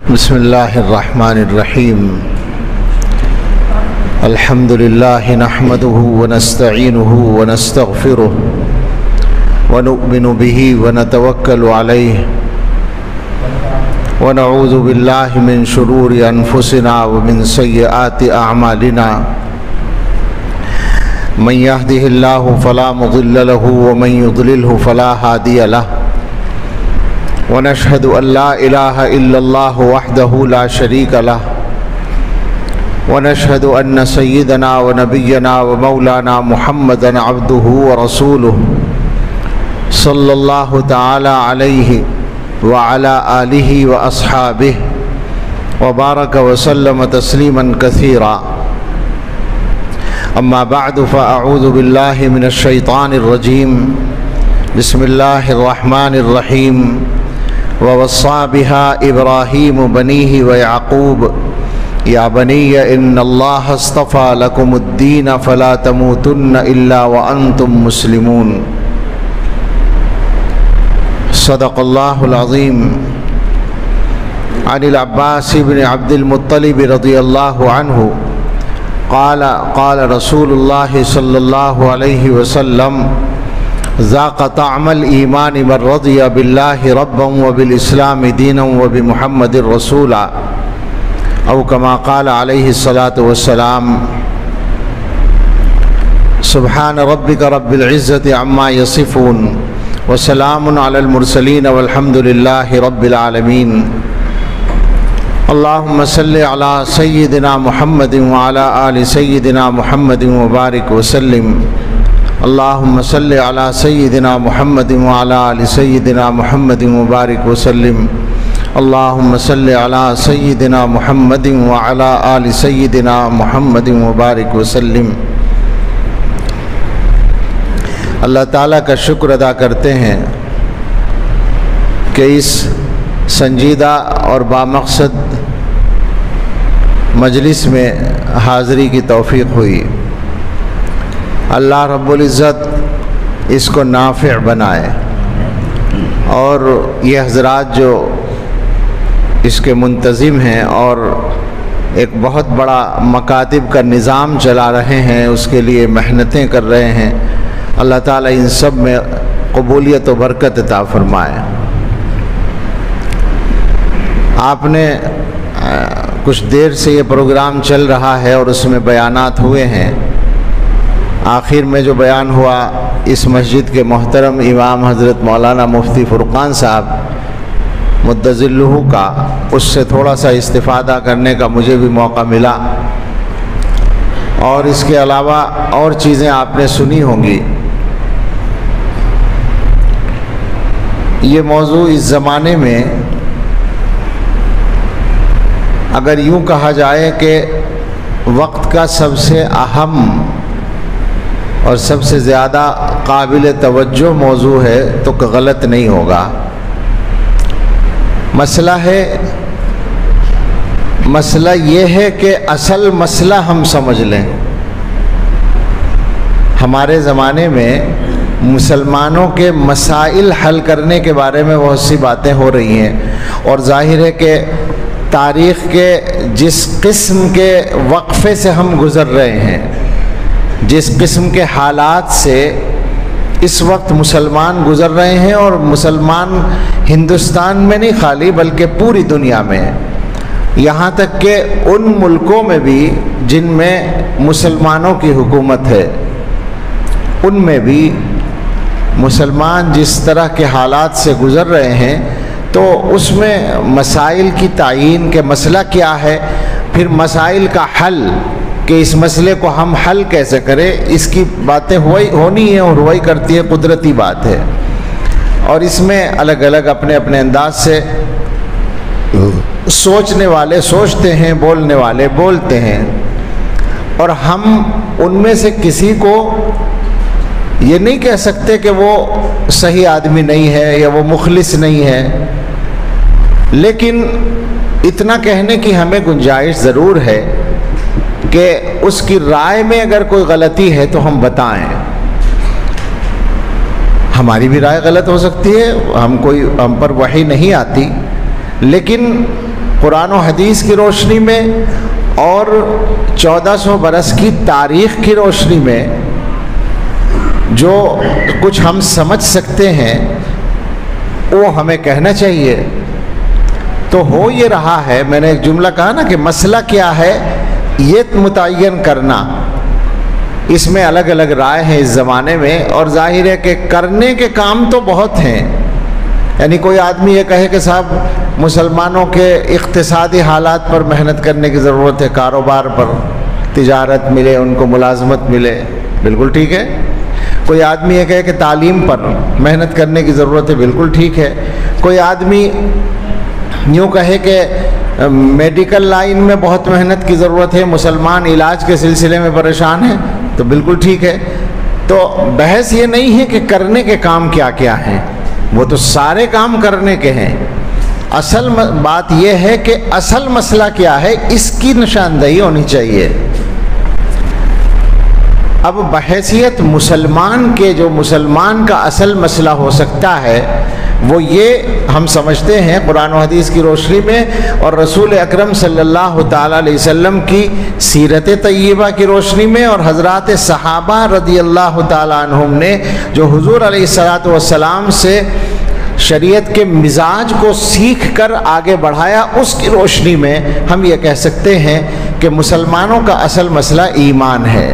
بسم الله الرحمن الرحيم. الحمد لله نحمده ونستعينه ونستغفره ونؤمن به ونتوكل عليه ونعوذ بالله من شرور أنفسنا ومن سيئات أعمالنا. من يهده الله فلا مضل له ومن يضلله فلا هادي له. ونشهد أن لا إله إلا الله وحده لا شريك له. ونشهد أن سيدنا ونبينا ومولانا محمدا عبده ورسوله صلى الله تعالى عليه وعلى آله وأصحابه وبارك وسلم تسليما كثيرا. أما بعد فأعوذ بالله من الشيطان الرجيم. بسم الله الرحمن الرحيم. ووصى بها إبراهيم بنيه ويعقوب يا بني إن الله اصطفى لكم الدين فلا تموتن إلا وأنتم مسلمون. صدق الله العظيم. عن العباس بن عبد المطلب رضي الله عنه قال قال رسول الله صلى الله عليه وسلم ذاق طعم الإيمان من رضي بالله ربا وبالإسلام دينا وبمحمد رسولا أو كما قال عليه الصلاة والسلام. سبحان ربك رب العزة عما يصفون وسلام على المرسلين والحمد لله رب العالمين. اللهم صل على سيدنا محمد وعلى آل سيدنا محمد وبارك وسلم. اللهم صل على سيدنا محمد وعلى آل سيدنا محمد وبارك وسلم. اللهم صل على سيدنا محمد وعلى آل سيدنا محمد وبارك وسلم. اللہ تعالیٰ کا شکر ادا کرتے ہیں کہ اس سنجیدہ اور بامقصد مجلس میں حاضری کی توفیق ہوئی. اللہ رب العزت اس کو نافع بنائے اور یہ حضرات جو اس کے منتظم ہیں اور ایک بہت بڑا مکاتب کا نظام چلا رہے ہیں، اس کے لیے محنتیں کر رہے ہیں، اللہ تعالیٰ ان سب میں قبولیت و برکت عطا فرمائے. آپ نے کچھ دیر سے یہ پروگرام چل رہا ہے اور اس میں بیانات ہوئے ہیں. آخر میں جو بیان ہوا اس مسجد کے محترم امام حضرت مولانا مفتی فرقان صاحب مدظلہ کا، اس سے تھوڑا سا استفادہ کرنے کا مجھے بھی موقع ملا، اور اس کے علاوہ اور چیزیں آپ نے سنی ہوں گی. یہ موضوع اس زمانے میں اگر یوں کہا جائے کہ وقت کا سب سے اہم اور سب سے زیادہ قابل توجہ موضوع ہے تو غلط نہیں ہوگا. مسئلہ یہ ہے کہ اصل مسئلہ ہم سمجھ لیں. ہمارے زمانے میں مسلمانوں کے مسائل حل کرنے کے بارے میں بہت سی باتیں ہو رہی ہیں، اور ظاہر ہے کہ تاریخ کے جس قسم کے وقفے سے ہم گزر رہے ہیں، جس قسم کے حالات سے اس وقت مسلمان گزر رہے ہیں، اور مسلمان ہندوستان میں نہیں خالی بلکہ پوری دنیا میں، یہاں تک کہ ان ملکوں میں بھی جن میں مسلمانوں کی حکومت ہے، ان میں بھی مسلمان جس طرح کے حالات سے گزر رہے ہیں، تو اس میں مسائل کی تعیین کہ مسئلہ کیا ہے، پھر مسائل کا حل کہ اس مسئلے کو ہم حل کیسے کریں، اس کی باتیں ہونی ہیں اور ہوئی کرتی ہے، قدرتی بات ہے. اور اس میں الگ الگ اپنے اپنے انداز سے سوچنے والے سوچتے ہیں، بولنے والے بولتے ہیں، اور ہم ان میں سے کسی کو یہ نہیں کہہ سکتے کہ وہ صحیح آدمی نہیں ہے یا وہ مخلص نہیں ہے، لیکن اتنا کہنے کی ہمیں گنجائش ضرور ہے کہ اس کی رائے میں اگر کوئی غلطی ہے تو ہم بتائیں. ہماری بھی رائے غلط ہو سکتی ہے، ہم پر وحی نہیں آتی، لیکن قرآن و حدیث کی روشنی میں اور 1400 برس کی تاریخ کی روشنی میں جو کچھ ہم سمجھ سکتے ہیں وہ ہمیں کہنا چاہیے۔ تو ہو یہ رہا ہے، میں نے ایک جملہ کہا نا کہ مسئلہ کیا ہے یہ متعین کرنا، اس میں الگ الگ رائے ہیں اس زمانے میں، اور ظاہر ہے کہ کرنے کے کام تو بہت ہیں۔ یعنی کوئی آدمی یہ کہے کہ صاحب مسلمانوں کے اقتصادی حالات پر محنت کرنے کی ضرورت ہے، کاروبار پر، تجارت ملے، ان کو ملازمت ملے، بالکل ٹھیک ہے۔ کوئی آدمی یہ کہے کہ تعلیم پر محنت کرنے کی ضرورت ہے، بالکل ٹھیک ہے۔ کوئی آدمی یوں کہے کہ میڈیکل لائن میں بہت محنت کی ضرورت ہے، مسلمان علاج کے سلسلے میں پریشان ہیں، تو بالکل ٹھیک ہے۔ تو بحث یہ نہیں ہے کہ کرنے کے کام کیا کیا ہیں، وہ تو سارے کام کرنے کے ہیں۔ اصل بات یہ ہے کہ اصل مسئلہ کیا ہے، اس کی نشاندہی ہونی چاہیے۔ اب بحیثیت مسلمان کے جو مسلمان کا اصل مسئلہ ہو سکتا ہے وہ یہ ہم سمجھتے ہیں قرآن و حدیث کی روشنی میں اور رسول اکرم صلی اللہ تعالیٰ علیہ وسلم کی سیرت طیبہ کی روشنی میں اور حضرات صحابہ رضی اللہ تعالیٰ عنہم نے جو حضور علیہ الصلوۃ والسلام سے شریعت کے مزاج کو سیکھ کر آگے بڑھایا، اس کی روشنی میں ہم یہ کہہ سکتے ہیں کہ مسلمانوں کا اصل مسئلہ ایمان ہے،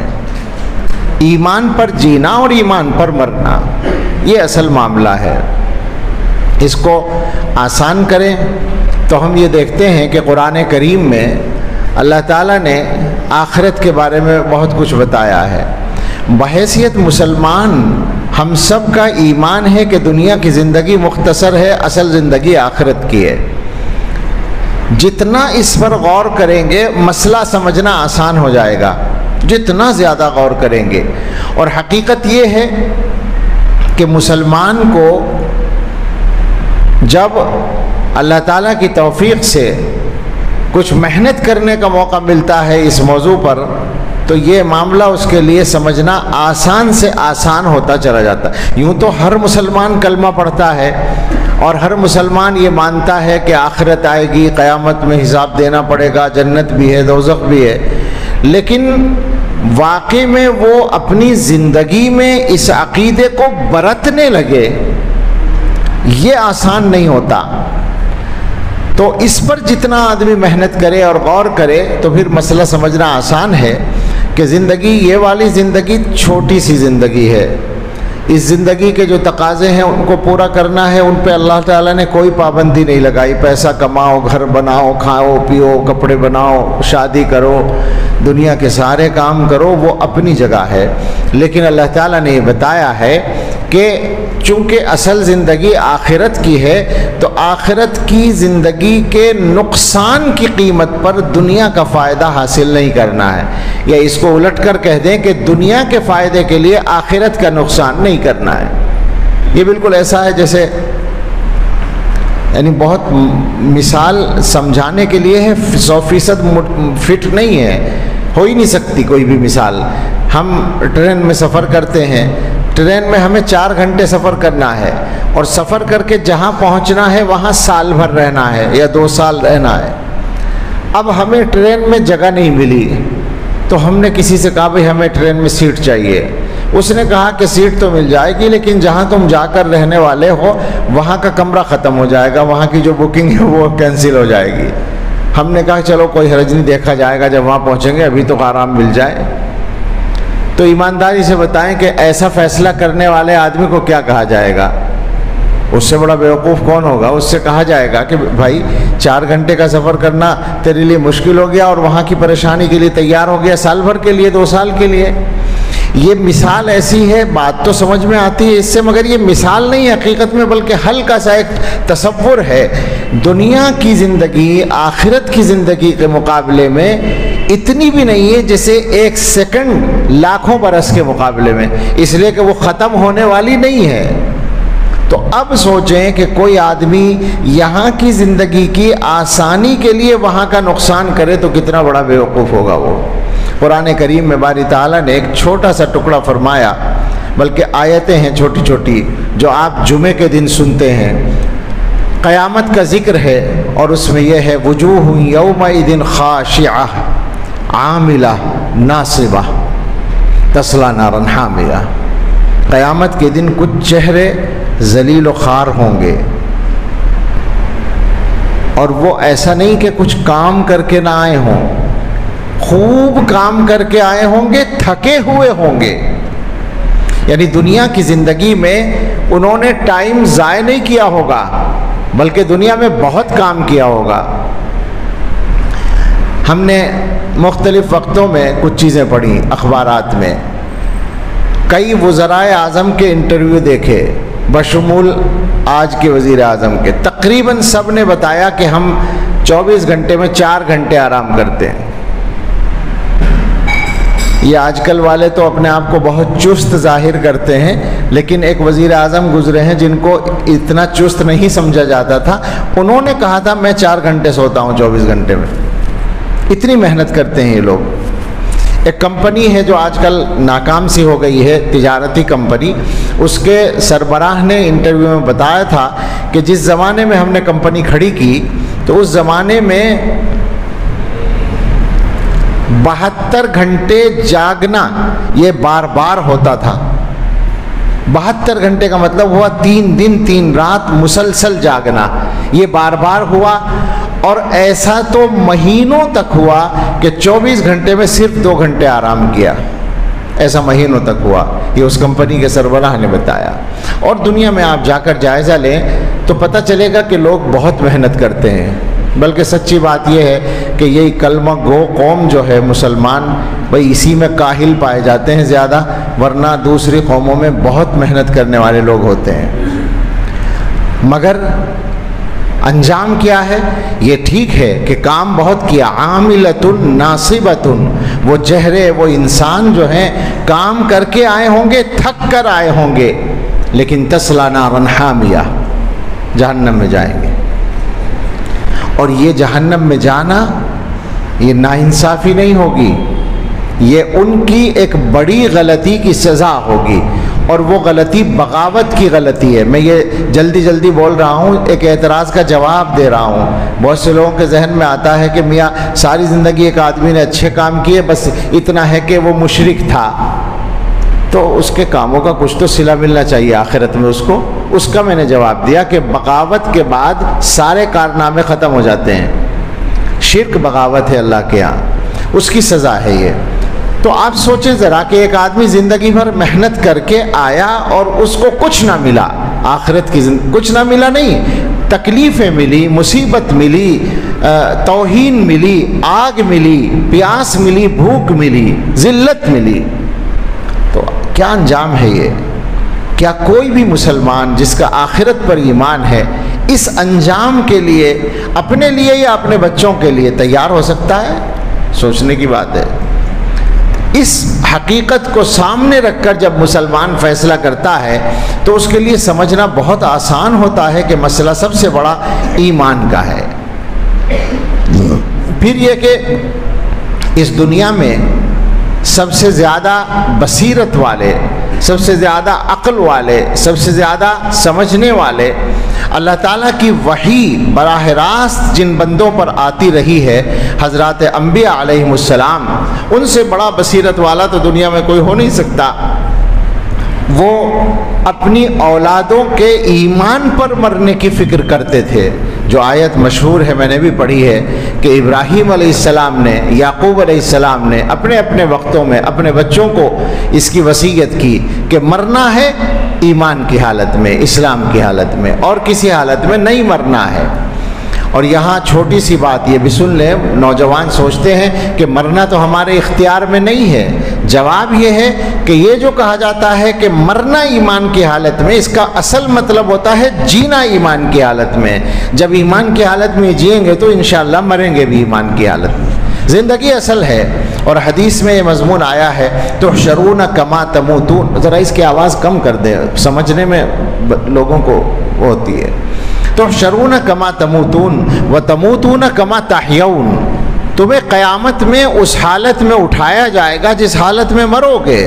ایمان پر جینا اور ایمان پر مرنا، یہ اصل معاملہ ہے۔ اس کو آسان کریں تو ہم یہ دیکھتے ہیں کہ قرآن کریم میں اللہ تعالیٰ نے آخرت کے بارے میں بہت کچھ بتایا ہے۔ بحیثیت مسلمان ہم سب کا ایمان ہے کہ دنیا کی زندگی مختصر ہے، اصل زندگی آخرت کی ہے۔ جتنا اس پر غور کریں گے مسئلہ سمجھنا آسان ہو جائے گا، جتنا زیادہ غور کریں گے۔ اور حقیقت یہ ہے کہ مسلمان کو جب اللہ تعالیٰ کی توفیق سے کچھ محنت کرنے کا موقع ملتا ہے اس موضوع پر، تو یہ معاملہ اس کے لیے سمجھنا آسان سے آسان ہوتا چلا جاتا ہے۔ یوں تو ہر مسلمان کلمہ پڑھتا ہے اور ہر مسلمان یہ مانتا ہے کہ آخرت آئے گی، قیامت میں حساب دینا پڑے گا، جنت بھی ہے، دوزخ بھی ہے، لیکن واقع میں وہ اپنی زندگی میں اس عقیدے کو برتنے لگے، یہ آسان نہیں ہوتا۔ تو اس پر جتنا آدمی محنت کرے اور غور کرے تو پھر مسئلہ سمجھنا آسان ہے کہ زندگی، یہ والی زندگی چھوٹی سی زندگی ہے۔ اس زندگی کے جو تقاضے ہیں ان کو پورا کرنا ہے، ان پہ اللہ تعالیٰ نے کوئی پابندی نہیں لگائی۔ پیسہ کماؤ، گھر بناؤ، کھاؤ پیو، کپڑے بناؤ، شادی کرو، دنیا کے سارے کام کرو، وہ اپنی جگہ ہے۔ لیکن اللہ تعالیٰ نے یہ بتایا ہے کہ چونکہ اصل زندگی آخرت کی ہے تو آخرت کی زندگی کے نقصان کی قیمت پر دنیا کا فائدہ حاصل نہیں کرنا ہے، یا اس کو الٹ کر کہہ دیں کہ دنیا کے فائدے کے لیے آخرت کا نقصان نہیں کرنا ہے۔ یہ بالکل ایسا ہے جیسے، یعنی بہت مثال سمجھانے کے لیے ہے، 100% فٹ نہیں ہے، ہو ہی نہیں سکتی کوئی بھی مثال۔ ہم ٹرین میں سفر کرتے ہیں، ٹرین میں ہمیں 4 گھنٹے سفر کرنا ہے اور سفر کر کے جہاں پہنچنا ہے وہاں سال بھر رہنا ہے یا 2 سال رہنا ہے۔ اب ہمیں ٹرین میں جگہ نہیں ملی تو ہم نے کسی سے کہا بھئی ہمیں ٹرین میں سیٹ چاہیے۔ اس نے کہا کہ سیٹ تو مل جائے گی لیکن جہاں تم جا کر رہنے والے ہو وہاں کا کمرہ ختم ہو جائے گا، وہاں کی جو بکنگ ہے وہ کینسل ہو جائے گی۔ ہم نے کہا چلو کوئی حرج نہیں، دیکھا جائے گا جب وہاں پہنچیں گے، ابھی تو آرام مل جائے۔ تو ایمانداری سے بتائیں کہ ایسا فیصلہ کرنے والے آدمی کو کیا کہا جائے گا؟ اس سے بڑا بیوقوف کون ہوگا؟ اس سے کہا جائے گا کہ بھائی 4 گھنٹے کا سفر کرنا تیرے لیے مشکل ہو گیا اور وہاں کی پریشانی کے لیے تیار ہو گیا سال بھر کے لیے، 2 سال کے لیے۔ یہ مثال ایسی ہے، بات تو سمجھ میں آتی ہے اس سے، مگر یہ مثال نہیں ہے حقیقت میں، بلکہ ہلکا سا ایک تصور ہے۔ دنیا کی زندگی آخرت کی زندگی کے مقابلے میں اتنی بھی نہیں ہے جیسے 1 سیکنڈ لاکھوں برس کے مقابلے میں، اس لیے کہ وہ ختم ہونے والی نہیں ہے۔ تو اب سوچیں کہ کوئی آدمی یہاں کی زندگی کی آسانی کے لیے وہاں کا نقصان کرے تو کتنا بڑا بیوقوف ہوگا وہ۔ قرآن کریم میں باری تعالیٰ نے ایک چھوٹا سا ٹکڑا فرمایا، بلکہ آیتیں ہیں چھوٹی چھوٹی جو آپ جمعے کے دن سنتے ہیں۔ قیامت کا ذکر ہے اور اس میں یہ ہے وجوہ یومئذ خاشعہ عاملہ ناصبہ تصلی نارا حامیہ. قیامت کے دن کچھ چہرے ذلیل و خوار ہوں گے، اور وہ ایسا نہیں کہ کچھ کام کر کے نہ آئے ہوں، خوب کام کر کے آئے ہوں گے، تھکے ہوئے ہوں گے. یعنی دنیا کی زندگی میں انہوں نے ٹائم ضائع نہیں کیا ہوگا، بلکہ دنیا میں بہت کام کیا ہوگا. ہم نے مختلف وقتوں میں کچھ چیزیں پڑھی اخبارات میں، کئی وزرائے اعظم کے انٹرویو دیکھے بشمول آج کے وزیر اعظم کے. تقریباً سب نے بتایا کہ ہم 24 گھنٹے میں 4 گھنٹے آرام کرتے ہیں. یہ آج کل والے تو اپنے آپ کو بہت چست ظاہر کرتے ہیں، لیکن ایک وزیر اعظم گزرے ہیں جن کو اتنا چست نہیں سمجھا جاتا تھا، انہوں نے کہا تھا میں 4 گھنٹے سوتا ہوں 24 گھنٹے میں. اتنی محنت کرتے ہیں یہ لوگ. ایک کمپنی ہے جو آج کل ناکام سی ہو گئی ہے، تجارتی کمپنی، اس کے سربراہ نے انٹرویو میں بتایا تھا کہ جس زمانے میں ہم نے کمپنی کھڑی کی تو اس زمانے میں 72 گھنٹے جاگنا یہ بار بار ہوتا تھا. 72 گھنٹے کا مطلب ہوا 3 دن 3 رات مسلسل جاگنا، یہ بار بار ہوا. اور ایسا تو مہینوں تک ہوا کہ 24 گھنٹے میں صرف 2 گھنٹے آرام کیا، ایسا مہینوں تک ہوا. یہ اس کمپنی کے سربراہ نے بتایا. اور دنیا میں آپ جا کر جائزہ لیں تو پتہ چلے گا کہ لوگ بہت محنت کرتے ہیں. بلکہ سچی بات یہ ہے کہ یہی کلمہ گو قوم جو ہے مسلمان، بھئی اسی میں کاہل پائے جاتے ہیں زیادہ، ورنہ دوسری قوموں میں بہت محنت کرنے والے لوگ ہوتے ہیں. مگر انجام کیا ہے؟ یہ ٹھیک ہے کہ کام بہت کیا، عاملۃ ناصبۃ، وہ چہرے وہ انسان جو ہیں کام کر کے آئے ہوں گے، تھک کر آئے ہوں گے، لیکن تصلی نارا حامیہ، جہنم میں جائیں گے. اور یہ جہنم میں جانا یہ ناانصافی نہیں ہوگی، یہ ان کی ایک بڑی غلطی کی سزا ہوگی. اور وہ غلطی بغاوت کی غلطی ہے. میں یہ جلدی بول رہا ہوں، ایک اعتراض کا جواب دے رہا ہوں. بہت سے لوگوں کے ذہن میں آتا ہے کہ میاں ساری زندگی ایک آدمی نے اچھے کام کیے، بس اتنا ہے کہ وہ مشرک تھا، تو اس کے کاموں کا کچھ تو صلہ ملنا چاہیے آخرت میں اس کو. اس کا میں نے جواب دیا کہ بغاوت کے بعد سارے کارنامے ختم ہو جاتے ہیں. شرک بغاوت ہے اللہ کے ہاں، اس کی سزا ہے یہ. تو آپ سوچیں ذرا کہ ایک آدمی زندگی بھر محنت کر کے آیا اور اس کو کچھ نہ ملا، آخرت کی کچھ نہ ملا نہیں، تکلیفیں ملی، مصیبت ملی، توہین ملی، آگ ملی، پیاس ملی، بھوک ملی، ذلت ملی. تو کیا انجام ہے یہ؟ کیا کوئی بھی مسلمان جس کا آخرت پر ایمان ہے اس انجام کے لیے اپنے لیے یا اپنے بچوں کے لیے تیار ہو سکتا ہے؟ سوچنے کی بات ہے. اس حقیقت کو سامنے رکھ کر جب مسلمان فیصلہ کرتا ہے تو اس کے لیے سمجھنا بہت آسان ہوتا ہے کہ مسئلہ سب سے بڑا ایمان کا ہے. پھر یہ کہ اس دنیا میں سب سے زیادہ بصیرت والے، سب سے زیادہ عقل والے، سب سے زیادہ سمجھنے والے، اللہ تعالیٰ کی وحی براہ راست جن بندوں پر آتی رہی ہے، حضرات انبیاء علیہم السلام، ان سے بڑا بصیرت والا تو دنیا میں کوئی ہو نہیں سکتا. وہ اپنی اولادوں کے ایمان پر مرنے کی فکر کرتے تھے. جو آیت مشہور ہے میں نے بھی پڑھی ہے کہ ابراہیم علیہ السلام نے، یعقوب علیہ السلام نے اپنے اپنے وقتوں میں اپنے بچوں کو اس کی وصیت کی کہ مرنا ہے ایمان کی حالت میں، اسلام کی حالت میں، اور کسی حالت میں نہیں مرنا ہے. اور یہاں چھوٹی سی بات یہ بھی سن لیں، نوجوان سوچتے ہیں کہ مرنا تو ہمارے اختیار میں نہیں ہے. جواب یہ ہے کہ یہ جو کہا جاتا ہے کہ مرنا ایمان کی حالت میں، اس کا اصل مطلب ہوتا ہے جینا ایمان کی حالت میں. جب ایمان کی حالت میں جئیں گے تو انشاءاللہ مریں گے بھی ایمان کی حالت میں. زندگی اصل ہے. اور حدیث میں یہ مضمون آیا ہے تحشرون کما تموتون. ذرا اس کی آواز کم کر دیں، سمجھنے میں لوگوں کو ہوتی ہے. تحشرون کما تموتون وتموتون کما تحیون. تمہیں قیامت میں اس حالت میں اٹھایا جائے گا جس حالت میں مرو گے،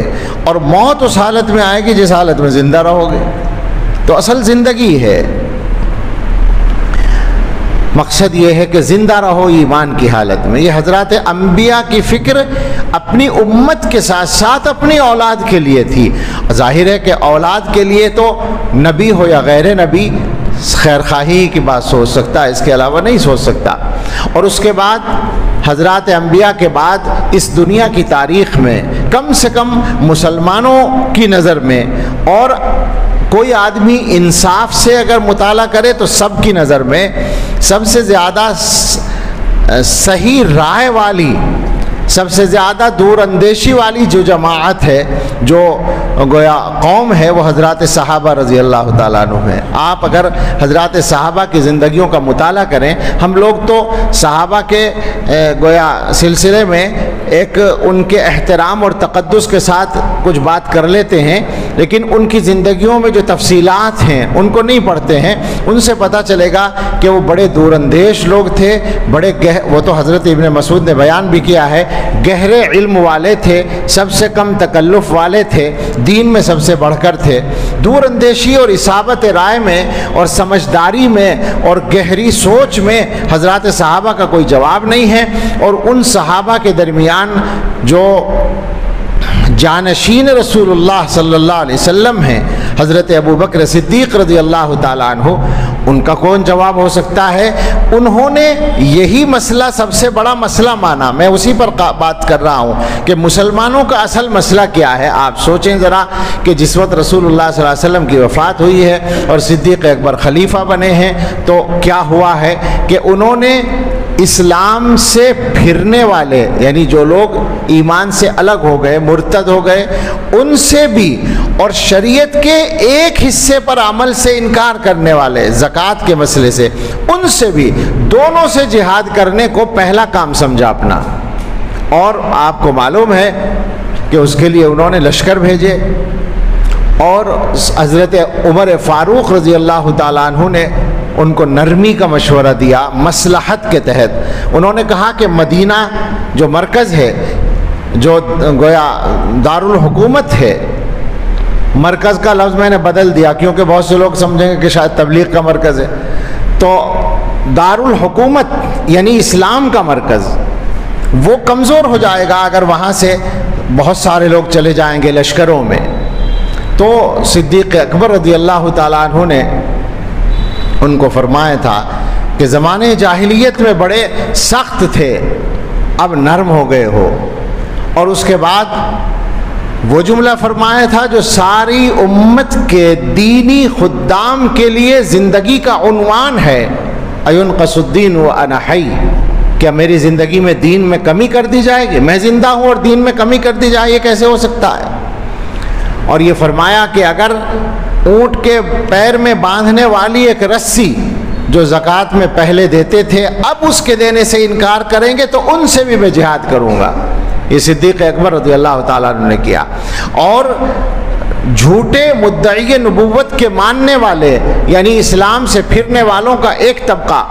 اور موت اس حالت میں آئے گی جس حالت میں زندہ رہو گے. تو اصل زندگی ہے. مقصد یہ ہے کہ زندہ رہو ایمان کی حالت میں۔ یہ حضرات انبیاء کی فکر اپنی امت کے ساتھ ساتھ اپنی اولاد کے لیے تھی۔ ظاہر ہے کہ اولاد کے لیے تو نبی ہو یا غیر نبی خیر خواہی کی بات سوچ سکتا ہے، اس کے علاوہ نہیں سوچ سکتا۔ اور اس کے بعد حضرات انبیاء کے بعد اس دنیا کی تاریخ میں کم سے کم مسلمانوں کی نظر میں، اور کوئی آدمی انصاف سے اگر مطالعہ کرے تو سب کی نظر میں سب سے زیادہ صحیح رائے والی، سب سے زیادہ دور اندیشی والی جو جماعت ہے، جو گویا قوم ہے، وہ حضرات صحابہ رضی اللہ تعالیٰ عنہ ہیں۔ آپ اگر حضرات صحابہ کی زندگیوں کا مطالعہ کریں، ہم لوگ تو صحابہ کے گویا سلسلے میں ایک ان کے احترام اور تقدس کے ساتھ کچھ بات کر لیتے ہیں، لیکن ان کی زندگیوں میں جو تفصیلات ہیں ان کو نہیں پڑھتے ہیں۔ ان سے پتہ چلے گا کہ وہ بڑے دور اندیش لوگ تھے، بڑے وہ تو حضرت ابن مسعود نے بیان بھی کیا ہے، گہرے علم والے تھے، سب سے کم تکلف والے تھے، دین میں سب سے بڑھ کر تھے۔ دور اندیشی اور اصابت رائے میں اور سمجھداری میں اور گہری سوچ میں حضرات صحابہ کا کوئی جواب نہیں ہے۔ اور ان صحابہ کے درمیان جو جانشین رسول اللہ صلی اللہ علیہ وسلم ہیں، حضرت ابو بکر صدیق رضی اللہ تعالیٰ عنہ، ان کا کون جواب ہو سکتا ہے؟ انہوں نے یہی مسئلہ سب سے بڑا مسئلہ مانا۔ میں اسی پر بات کر رہا ہوں کہ مسلمانوں کا اصل مسئلہ کیا ہے۔ آپ سوچیں ذرا کہ جس وقت رسول اللہ صلی اللہ علیہ وسلم کی وفات ہوئی ہے اور صدیق اکبر خلیفہ بنے ہیں تو کیا ہوا ہے کہ انہوں نے اسلام سے پھرنے والے، یعنی جو لوگ ایمان سے الگ ہو گئے، مرتد ہو گئے، ان سے بھی، اور شریعت کے ایک حصے پر عمل سے انکار کرنے والے، زکوٰۃ کے مسئلے سے، ان سے بھی، دونوں سے جہاد کرنے کو پہلا کام سمجھا اپنا۔ اور آپ کو معلوم ہے کہ اس کے لیے انہوں نے لشکر بھیجے، اور حضرت عمر فاروق رضی اللہ تعالیٰ عنہ نے ان کو نرمی کا مشورہ دیا مصلحت کے تحت۔ انہوں نے کہا کہ مدینہ جو مرکز ہے، جو گویا دارالحکومت ہے، مرکز کا لفظ میں نے بدل دیا کیونکہ بہت سے لوگ سمجھیں گے کہ شاید تبلیغ کا مرکز ہے، تو دارالحکومت یعنی اسلام کا مرکز وہ کمزور ہو جائے گا اگر وہاں سے بہت سارے لوگ چلے جائیں گے لشکروں میں۔ تو صدیق اکبر رضی اللہ تعالیٰ عنہ نے ان کو فرمایا تھا کہ زمانے جاہلیت میں بڑے سخت تھے، اب نرم ہو گئے ہو۔ اور اس کے بعد وہ جملہ فرمایا تھا جو ساری امت کے دینی خدام کے لیے زندگی کا عنوان ہے، اَيُنْقَصُ الدِّينُ وَأَنَا حَيٌّ، کیا میری زندگی میں دین میں کمی کر دی جائے گی؟ میں زندہ ہوں اور دین میں کمی کر دی جائے، یہ کیسے ہو سکتا ہے؟ اور یہ فرمایا کہ اگر اونٹ کے پیر میں باندھنے والی ایک رسی جو زکوٰۃ میں پہلے دیتے تھے، اب اس کے دینے سے انکار کریں گے تو ان سے بھی میں جہاد کروں گا۔ یہ صدیق اکبر رضی اللہ تعالیٰ عنہ نے کیا۔ اور جھوٹے مدعی نبوت کے ماننے والے، یعنی اسلام سے پھرنے والوں کا ایک طبقہ،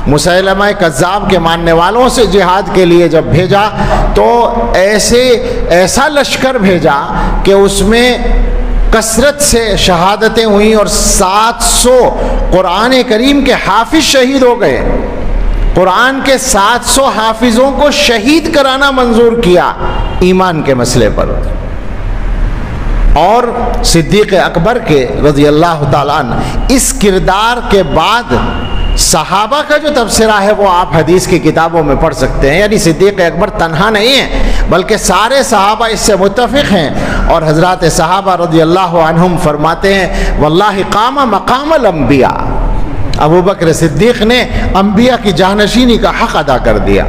مسیلمہ کذاب کے ماننے والوں سے جہاد کے لیے جب بھیجا تو ایسا لشکر بھیجا کہ اس میں کثرت سے شہادتیں ہوئیں اور 700 قرآن کریم کے حافظ شہید ہو گئے۔ قرآن کے 700 حافظوں کو شہید کرانا منظور کیا ایمان کے مسئلے پر۔ اور صدیق اکبر کے رضی اللہ تعالیٰ عنہ اس کردار کے بعد صحابہ کا جو تبصرہ ہے وہ آپ حدیث کی کتابوں میں پڑھ سکتے ہیں، یعنی صدیق اکبر تنہا نہیں ہے بلکہ سارے صحابہ اس سے متفق ہیں۔ اور حضرات صحابہ رضی اللہ عنہم فرماتے ہیں واللہ قام مقام الانبیاء، ابو بکر صدیق نے انبیاء کی جانشینی کا حق ادا کر دیا،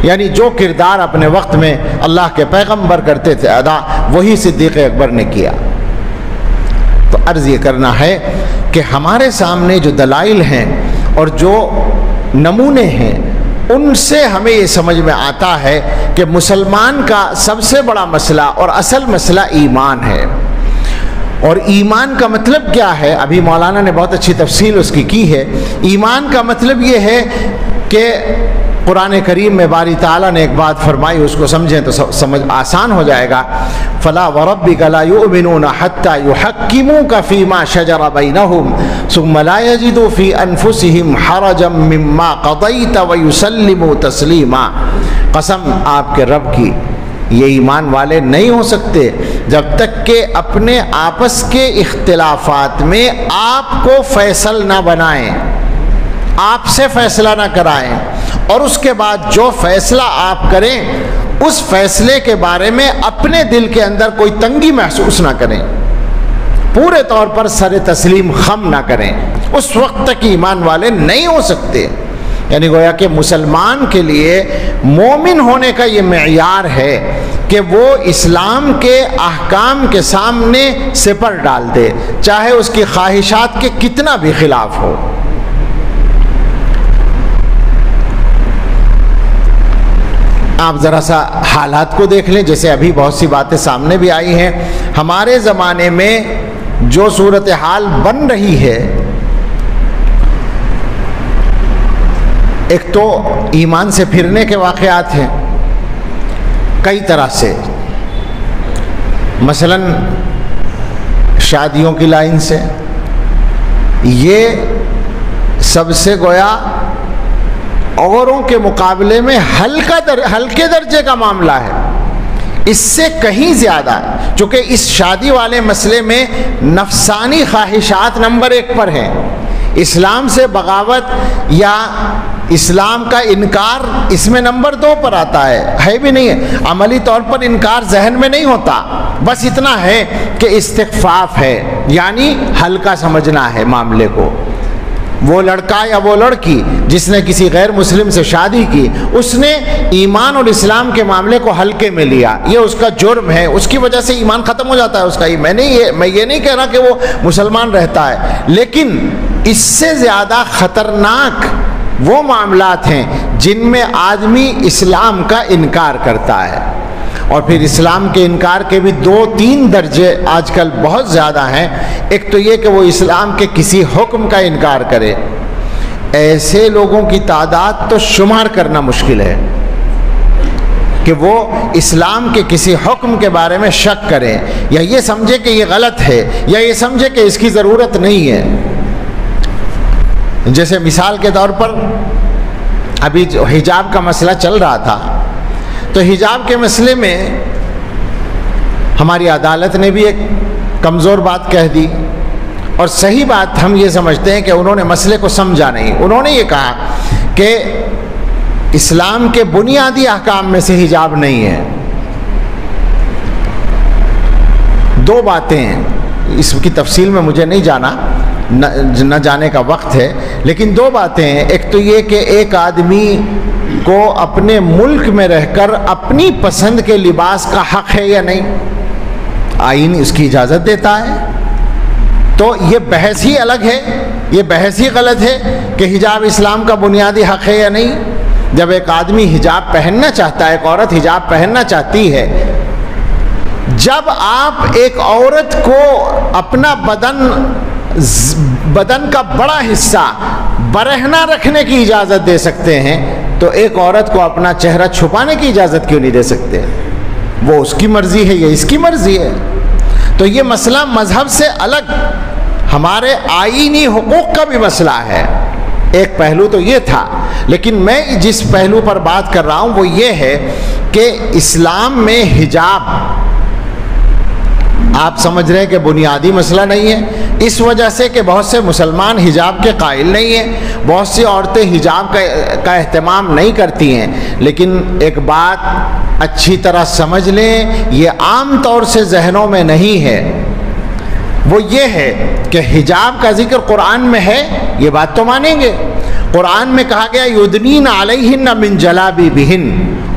یعنی جو کردار اپنے وقت میں اللہ کے پیغمبر کرتے تھے ادا، وہی صدیق اکبر نے کیا۔ تو عرض یہ کرنا ہے کہ ہمارے سامنے جو دلائل ہیں اور جو نمونے ہیں ان سے ہمیں یہ سمجھ میں آتا ہے کہ مسلمان کا سب سے بڑا مسئلہ اور اصل مسئلہ ایمان ہے۔ اور ایمان کا مطلب کیا ہے؟ ابھی مولانا نے بہت اچھی تفصیل اس کی ہے۔ ایمان کا مطلب یہ ہے کہ قرآن کریم میں باری تعالیٰ نے ایک بات فرمائی، اس کو سمجھیں تو سمجھ آسان ہو جائے گا۔ فَلَا وَرَبِّكَ لَا يُؤْمِنُونَ حَتَّى يُحَكِّمُوكَ فِي مَا شَجَرَ بَيْنَهُمْ ثُمَّ لَا يَجِدُوا فِي أَنفُسِهِمْ حَرَجًا مِّمَّا قَضَيْتَ وَيُسَلِّمُوا تَسْلِيمًا۔ قسم آپ کے رب کی، یہ ایمان والے نہیں ہو سکتے جب تک کہ اپنے آپس کے اختلافات میں آپ کو فیصل نہ بنائیں، آپ سے فیصلہ نہ کرائیں، اور اس کے بعد جو فیصلہ آپ کریں اس فیصلے کے بارے میں اپنے دل کے اندر کوئی تنگی محسوس نہ کریں، پورے طور پر سر تسلیم خم نہ کریں، اس وقت تک ایمان والے نہیں ہو سکتے۔ یعنی گویا کہ مسلمان کے لیے مومن ہونے کا یہ معیار ہے کہ وہ اسلام کے احکام کے سامنے سپر ڈال دے، چاہے اس کی خواہشات کے کتنا بھی خلاف ہو۔ آپ ذرا سا حالات کو دیکھ لیں، جیسے ابھی بہت سی باتیں سامنے بھی آئی ہیں۔ ہمارے زمانے میں جو صورتحال بن رہی ہے، ایک تو ایمان سے پھرنے کے واقعات ہیں کئی طرح سے، مثلا شادیوں کی لائن سے، یہ سب سے گویا اوروں کے مقابلے میں ہلکے درجے کا معاملہ ہے، اس سے کہیں زیادہ، چونکہ اس شادی والے مسئلے میں نفسانی خواہشات نمبر 1 پر ہیں، اسلام سے بغاوت یا اسلام کا انکار اس میں نمبر 2 پر آتا ہے بھی نہیں ہے، عملی طور پر انکار ذہن میں نہیں ہوتا، بس اتنا ہے کہ استخفاف ہے، یعنی ہلکا سمجھنا ہے معاملے کو۔ وہ لڑکا یا وہ لڑکی جس نے کسی غیر مسلم سے شادی کی، اس نے ایمان اور اسلام کے معاملے کو ہلکے میں لیا، یہ اس کا جرم ہے، اس کی وجہ سے ایمان ختم ہو جاتا ہے اس کا۔ میں یہ نہیں کہہ رہا کہ وہ مسلمان رہتا ہے، لیکن اس سے زیادہ خطرناک وہ معاملات ہیں جن میں آدمی اسلام کا انکار کرتا ہے، اور پھر اسلام کے انکار کے بھی 2-3 درجے آج کل بہت زیادہ ہیں۔ ایک تو یہ کہ وہ اسلام کے کسی حکم کا انکار کرے، ایسے لوگوں کی تعداد تو شمار کرنا مشکل ہے کہ وہ اسلام کے کسی حکم کے بارے میں شک کریں، یا یہ سمجھے کہ یہ غلط ہے، یا یہ سمجھے کہ اس کی ضرورت نہیں ہے۔ جیسے مثال کے طور پر ابھی جو حجاب کا مسئلہ چل رہا تھا، تو حجاب کے مسئلے میں ہماری عدالت نے بھی ایک کمزور بات کہہ دی، اور صحیح بات ہم یہ سمجھتے ہیں کہ انہوں نے مسئلے کو سمجھا نہیں۔ انہوں نے یہ کہا کہ اسلام کے بنیادی احکام میں سے حجاب نہیں ہے۔ 2 باتیں ہیں، اس کی تفصیل میں مجھے نہیں جانا، نہ جانے کا وقت ہے، لیکن 2 باتیں ہیں۔ ایک تو یہ کہ ایک آدمی کو اپنے ملک میں رہ کر اپنی پسند کے لباس کا حق ہے یا نہیں، آئین اس کی اجازت دیتا ہے، تو یہ بحث ہی الگ ہے، یہ بحث ہی غلط ہے کہ حجاب اسلام کا بنیادی حق ہے یا نہیں۔ جب ایک آدمی حجاب پہننا چاہتا ہے، ایک عورت حجاب پہننا چاہتی ہے، جب آپ ایک عورت کو اپنا بدن کا بڑا حصہ برہنہ رکھنے کی اجازت دے سکتے ہیں، تو ایک عورت کو اپنا چہرہ چھپانے کی اجازت کیوں نہیں دے سکتے؟ وہ اس کی مرضی ہے، یہ اس کی مرضی ہے۔ تو یہ مسئلہ مذہب سے الگ ہمارے آئینی حقوق کا بھی مسئلہ ہے، ایک پہلو تو یہ تھا۔ لیکن میں جس پہلو پر بات کر رہا ہوں وہ یہ ہے کہ اسلام میں حجاب آپ سمجھ رہے ہیں کہ بنیادی مسئلہ نہیں ہے، اس وجہ سے کہ بہت سے مسلمان حجاب کے قائل نہیں ہیں، بہت سی عورتیں حجاب کا اہتمام نہیں کرتی ہیں۔ لیکن ایک بات اچھی طرح سمجھ لیں، یہ عام طور سے ذہنوں میں نہیں ہے، وہ یہ ہے کہ حجاب کا ذکر قرآن میں ہے، یہ بات تو مانیں گے۔ قرآن میں کہا گیا یدنین علیہن من جلابیبہن،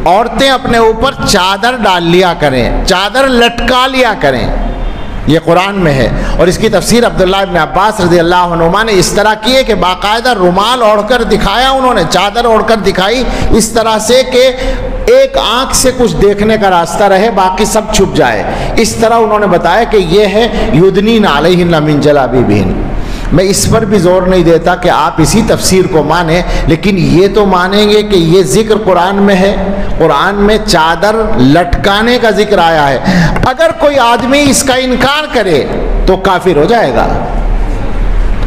عورتیں اپنے اوپر چادر ڈال لیا کریں، چادر لٹکا لیا کریں، یہ قرآن میں ہے۔ اور اس کی تفسیر عبداللہ ابن عباس رضی اللہ عنہما نے اس طرح کی ہے کہ باقاعدہ رومال اوڑھ کر دکھایا، انہوں نے چادر اوڑھ کر دکھائی اس طرح سے کہ ایک آنکھ سے کچھ دیکھنے کا راستہ رہے، باقی سب چھپ جائے، اس طرح انہوں نے بتایا کہ یہ ہے یدنین علیہن من جلابیبہن۔ میں اس پر بھی زور نہیں دیتا کہ آپ اسی تفسیر کو مانیں، لیکن یہ تو مانیں گے کہ یہ ذکر قرآن میں ہے، قرآن میں چادر لٹکانے کا ذکر آیا ہے۔ اگر کوئی آدمی اس کا انکار کرے تو کافر ہو جائے گا۔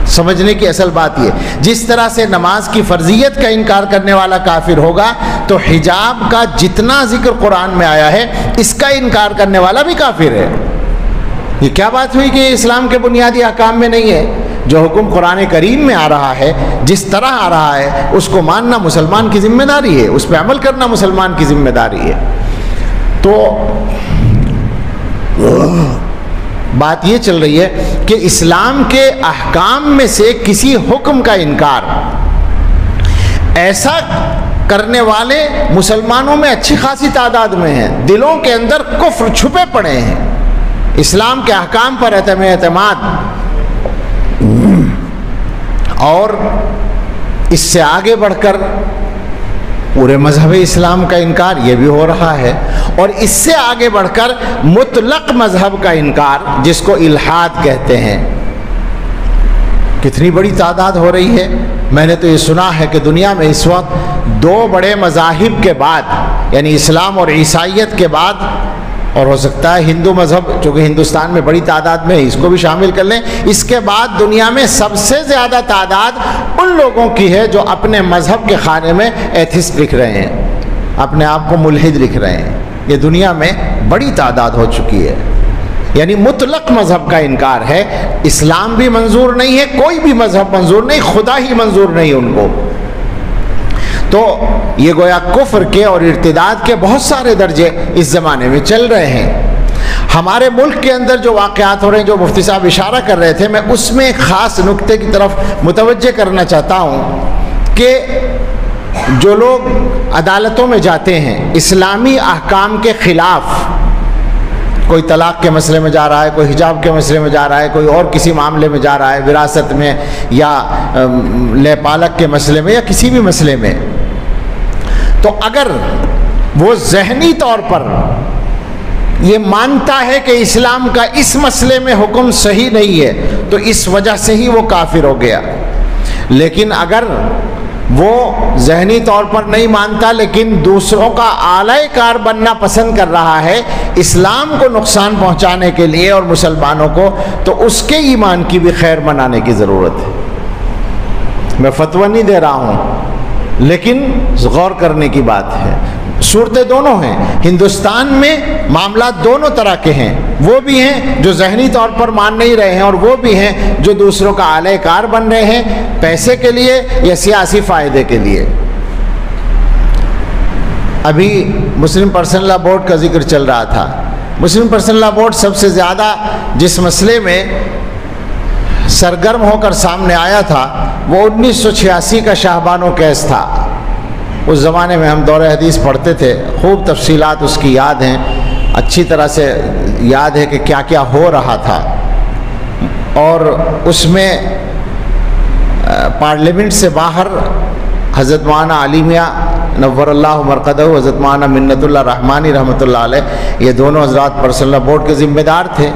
سمجھنے کی اصل بات یہ، جس طرح سے نماز کی فرضیت کا انکار کرنے والا کافر ہوگا، تو حجاب کا جتنا ذکر قرآن میں آیا ہے اس کا انکار کرنے والا بھی کافر ہے۔ یہ کیا بات ہوئی کہ اسلام کے بنیادی احکام میں نہیں ہے؟ جو حکم قرآن کریم میں آ رہا ہے، جس طرح آ رہا ہے، اس کو ماننا مسلمان کی ذمہ داری ہے، اس پہ عمل کرنا مسلمان کی ذمہ داری ہے۔ تو بات یہ چل رہی ہے کہ اسلام کے احکام میں سے کسی حکم کا انکار، ایسا کرنے والے مسلمانوں میں اچھی خاصی تعداد میں ہیں، دلوں کے اندر کفر چھپے پڑے ہیں، اسلام کے احکام پر اعتماد اور اس سے آگے بڑھ کر پورے مذہب اسلام کا انکار، یہ بھی ہو رہا ہے، اور اس سے آگے بڑھ کر مطلق مذہب کا انکار جس کو الحاد کہتے ہیں، کتنی بڑی تعداد ہو رہی ہے۔ میں نے تو یہ سنا ہے کہ دنیا میں اس وقت دو بڑے مذاہب کے بعد، یعنی اسلام اور عیسائیت کے بعد، اور ہو سکتا ہے ہندو مذہب چونکہ ہندوستان میں بڑی تعداد میں ہے اس کو بھی شامل کر لیں، اس کے بعد دنیا میں سب سے زیادہ تعداد ان لوگوں کی ہے جو اپنے مذہب کے خانے میں ایتھسٹ لکھ رہے ہیں، اپنے آپ کو ملحد لکھ رہے ہیں۔ یہ دنیا میں بڑی تعداد ہو چکی ہے، یعنی مطلق مذہب کا انکار ہے۔ اسلام بھی منظور نہیں ہے، کوئی بھی مذہب منظور نہیں، خدا ہی منظور نہیں ان کو۔ تو یہ گویا کفر کے اور ارتداد کے بہت سارے درجے اس زمانے میں چل رہے ہیں۔ ہمارے ملک کے اندر جو واقعات ہو رہے ہیں، جو مفتی صاحب اشارہ کر رہے تھے، میں اس میں ایک خاص نقطے کی طرف متوجہ کرنا چاہتا ہوں کہ جو لوگ عدالتوں میں جاتے ہیں اسلامی احکام کے خلاف، کوئی طلاق کے مسئلے میں جا رہا ہے، کوئی حجاب کے مسئلے میں جا رہا ہے، کوئی اور کسی معاملے میں جا رہا ہے، وراثت میں یا لے پالک کے مسئلے میں یا کسی بھی مسئلے میں، تو اگر وہ ذہنی طور پر یہ مانتا ہے کہ اسلام کا اس مسئلے میں حکم صحیح نہیں ہے تو اس وجہ سے ہی وہ کافر ہو گیا۔ لیکن اگر وہ ذہنی طور پر نہیں مانتا لیکن دوسروں کا اعلی کار بننا پسند کر رہا ہے اسلام کو نقصان پہنچانے کے لیے اور مسلمانوں کو، تو اس کے ایمان کی بھی خیر منانے کی ضرورت ہے۔ میں فتویٰ نہیں دے رہا ہوں، لیکن غور کرنے کی بات ہے۔ صورتیں دونوں ہیں، ہندوستان میں معاملات دونوں طرح کے ہیں، وہ بھی ہیں جو ذہنی طور پر مان نہیں رہے ہیں اور وہ بھی ہیں جو دوسروں کا اعلی کار بن رہے ہیں پیسے کے لیے یا سیاسی فائدے کے لیے۔ ابھی مسلم پرسنل لا بورڈ کا ذکر چل رہا تھا۔ مسلم پرسنل لا بورڈ سب سے زیادہ جس مسئلے میں سرگرم ہو کر سامنے آیا تھا وہ 1986 کا شاہبانو کیس تھا۔ اس زمانے میں ہم دور حدیث پڑھتے تھے، خوب تفصیلات اس کی یاد ہیں، اچھی طرح سے یاد ہے کہ کیا کیا ہو رہا تھا۔ اور اس میں پارلیمنٹ سے باہر حضرت مولانا علی میاں نور اللہ مرقدہ، حضرت مولانا منت اللہ رحمانی رحمۃ اللہ علیہ، یہ دونوں حضرات پرسنل لا بورڈ کے ذمہ دار تھے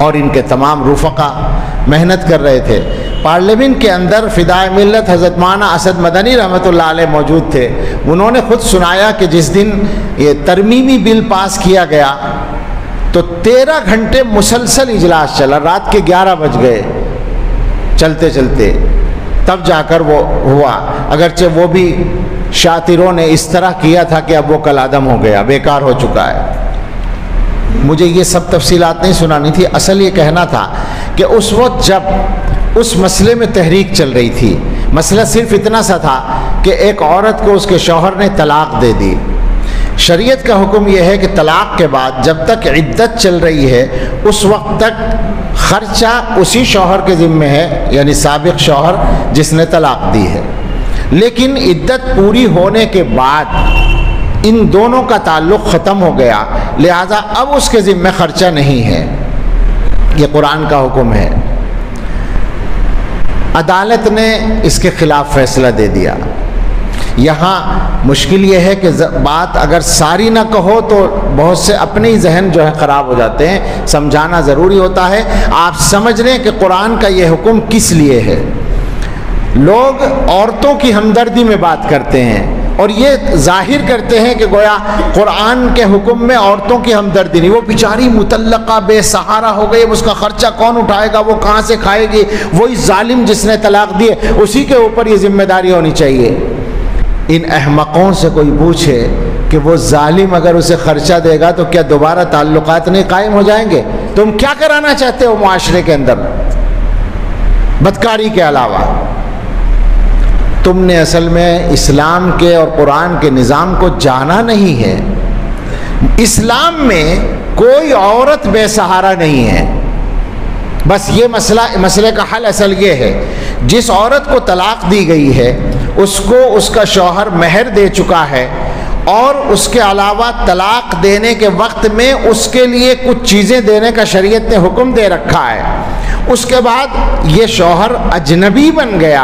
اور ان کے تمام رفقا محنت کر رہے تھے۔ پارلیمنٹ کے اندر فدائے ملت حضرت مولانا اسد مدنی رحمۃ اللہ علیہ موجود تھے۔ انہوں نے خود سنایا کہ جس دن یہ ترمیمی بل پاس کیا گیا تو 13 گھنٹے مسلسل اجلاس چلا، رات کے 11 بج گئے چلتے چلتے، تب جا کر وہ ہوا، اگرچہ وہ بھی شاطروں نے اس طرح کیا تھا کہ اب وہ کل عدم ہو گیا، بیکار ہو چکا ہے۔ مجھے یہ سب تفصیلات نہیں سنانی تھی، اصل یہ کہنا تھا کہ اس وقت جب اس مسئلے میں تحریک چل رہی تھی، مسئلہ صرف اتنا سا تھا کہ ایک عورت کو اس کے شوہر نے طلاق دے دی۔ شریعت کا حکم یہ ہے کہ طلاق کے بعد جب تک عدت چل رہی ہے اس وقت تک خرچہ اسی شوہر کے ذمہ ہے، یعنی سابق شوہر جس نے طلاق دی ہے۔ لیکن عدت پوری ہونے کے بعد ان دونوں کا تعلق ختم ہو گیا، لہذا اب اس کے ذمہ خرچہ نہیں ہے۔ یہ قرآن کا حکم ہے۔ عدالت نے اس کے خلاف فیصلہ دے دیا۔ یہاں مشکل یہ ہے کہ بات اگر ساری نہ کہو تو بہت سے اپنے ہی ذہن جو ہے خراب ہو جاتے ہیں، سمجھانا ضروری ہوتا ہے۔ آپ سمجھ لیں کہ قرآن کا یہ حکم کس لیے ہے۔ لوگ عورتوں کی ہمدردی میں بات کرتے ہیں اور یہ ظاہر کرتے ہیں کہ گویا قرآن کے حکم میں عورتوں کی ہمدردی نہیں، وہ بیچاری مطلقہ بے سہارا ہو گئی، اس کا خرچہ کون اٹھائے گا، وہ کہاں سے کھائے گی، وہی ظالم جس نے طلاق دیے اسی کے اوپر یہ ذمہ داری ہونی چاہیے۔ ان احمقوں سے کوئی پوچھے کہ وہ ظالم اگر اسے خرچہ دے گا تو کیا دوبارہ تعلقات نہیں قائم ہو جائیں گے؟ تم کیا کرانا چاہتے ہو معاشرے کے اندر بدکاری کے علاوہ؟ تم نے اصل میں اسلام کے اور قرآن کے نظام کو جانا نہیں ہے۔ اسلام میں کوئی عورت بے سہارا نہیں ہے۔ بس یہ مسئلے کا حل اصل یہ ہے، جس عورت کو طلاق دی گئی ہے اس کو اس کا شوہر مہر دے چکا ہے اور اس کے علاوہ طلاق دینے کے وقت میں اس کے لیے کچھ چیزیں دینے کا شریعت نے حکم دے رکھا ہے۔ اس کے بعد یہ شوہر اجنبی بن گیا،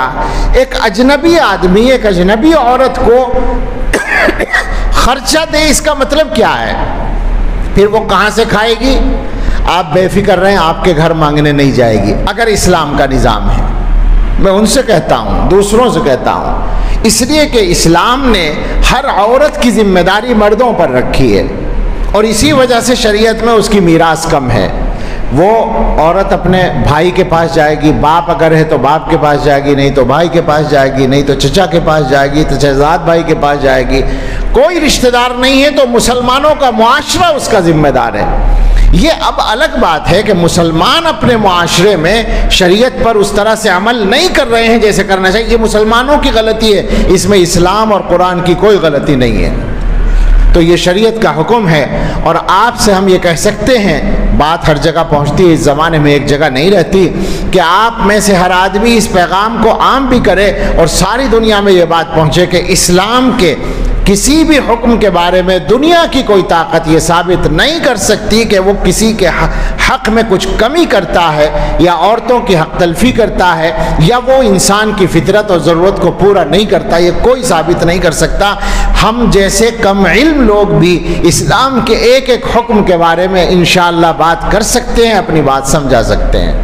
ایک اجنبی آدمی ایک اجنبی عورت کو خرچہ دے، اس کا مطلب کیا ہے؟ پھر وہ کہاں سے کھائے گی؟ آپ بے فکر رہیں، آپ کے گھر مانگنے نہیں جائے گی اگر اسلام کا نظام ہے۔ میں ان سے کہتا ہوں، دوسروں سے کہتا ہوں، اس لیے کہ اسلام نے ہر عورت کی ذمہ داری مردوں پر رکھی ہے اور اسی وجہ سے شریعت میں اس کی میراث کم ہے۔ وہ عورت اپنے بھائی کے پاس جائے گی، باپ اگر ہے تو باپ کے پاس جائے گی، نہیں تو بھائی کے پاس جائے گی، نہیں تو چچا کے پاس جائے گی، تو چچزاد بھائی کے پاس جائے گی۔ کوئی رشتہ دار نہیں ہے تو مسلمانوں کا معاشرہ اس کا ذمہ دار ہے۔ یہ اب الگ بات ہے کہ مسلمان اپنے معاشرے میں شریعت پر اس طرح سے عمل نہیں کر رہے ہیں جیسے کرنا چاہیے، یہ مسلمانوں کی غلطی ہے، اس میں اسلام اور قرآن کی کوئی غلطی نہیں ہے۔ تو یہ شریعت کا حکم ہے اور آپ سے ہم یہ کہہ سکتے ہیں، بات ہر جگہ پہنچتی ہے، اس زمانے میں ایک جگہ نہیں رہتی، کہ آپ میں سے ہر آدمی اس پیغام کو عام بھی کرے اور ساری دنیا میں یہ بات پہنچے کہ اسلام کے کسی بھی حکم کے بارے میں دنیا کی کوئی طاقت یہ ثابت نہیں کر سکتی کہ وہ کسی کے حق میں کچھ کمی کرتا ہے یا عورتوں کی حق تلفی کرتا ہے یا وہ انسان کی فطرت اور ضرورت کو پورا نہیں کرتا، یہ کوئی ثابت نہیں کر سکتا۔ ہم جیسے کم علم لوگ بھی اسلام کے ایک ایک حکم کے بارے میں انشاءاللہ بات کر سکتے ہیں، اپنی بات سمجھا سکتے ہیں۔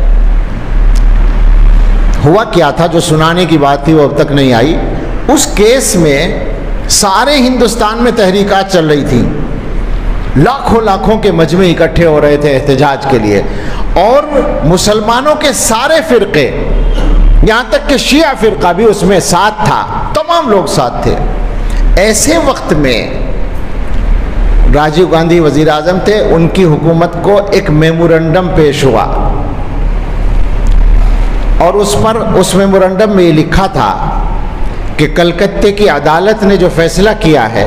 ہوا کیا تھا، جو سنانے کی بات تھی وہ اب تک نہیں آئی۔ اس کیس میں سارے ہندوستان میں تحریکات چل رہی تھی، لاکھوں لاکھوں کے مجمع اکٹھے ہو رہے تھے احتجاج کے لیے، اور مسلمانوں کے سارے فرقے، یہاں تک کہ شیعہ فرقہ بھی اس میں ساتھ تھا، تمام لوگ ساتھ تھے۔ ایسے وقت میں راجیو گاندھی وزیر اعظم تھے، ان کی حکومت کو ایک میمورنڈم پیش ہوا اور اس میمورنڈم میں یہ لکھا تھا کہ کلکتے کی عدالت نے جو فیصلہ کیا ہے،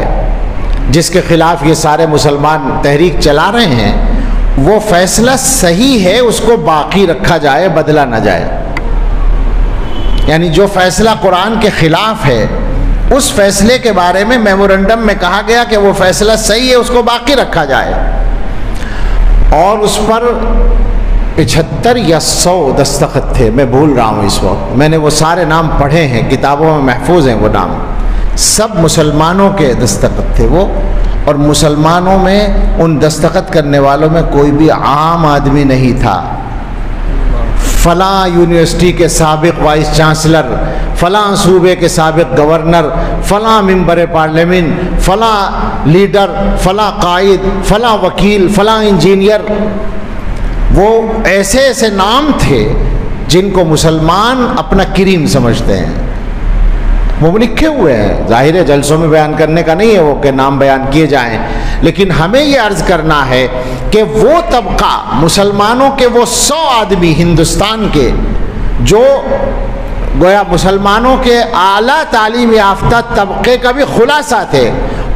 جس کے خلاف یہ سارے مسلمان تحریک چلا رہے ہیں، وہ فیصلہ صحیح ہے، اس کو باقی رکھا جائے، بدلا نہ جائے۔ یعنی جو فیصلہ قرآن کے خلاف ہے، اس فیصلے کے بارے میں میمورنڈم میں کہا گیا کہ وہ فیصلہ صحیح ہے، اس کو باقی رکھا جائے، اور اس پر 75 یا 100 دستخط تھے، میں بھول رہا ہوں اس وقت، میں نے وہ سارے نام پڑھے ہیں، کتابوں میں محفوظ ہیں وہ نام، سب مسلمانوں کے دستخط تھے وہ، اور مسلمانوں میں ان دستخط کرنے والوں میں کوئی بھی عام آدمی نہیں تھا۔ فلاں یونیورسٹی کے سابق وائس چانسلر، فلاں صوبے کے سابق گورنر، فلاں ممبر پارلیمنٹ، فلاں لیڈر، فلاں قائد، فلاں وکیل، فلاں انجینئر، وہ ایسے ایسے نام تھے جن کو مسلمان اپنا کریم سمجھتے ہیں، وہ لکھے ہوئے ہیں، ظاہر ہے جلسوں میں بیان کرنے کا نہیں ہے وہ کہ نام بیان کیے جائیں، لیکن ہمیں یہ عرض کرنا ہے کہ وہ طبقہ، مسلمانوں کے وہ 100 آدمی ہندوستان کے جو گویا مسلمانوں کے اعلیٰ تعلیم یافتہ طبقے کا بھی خلاصہ تھے،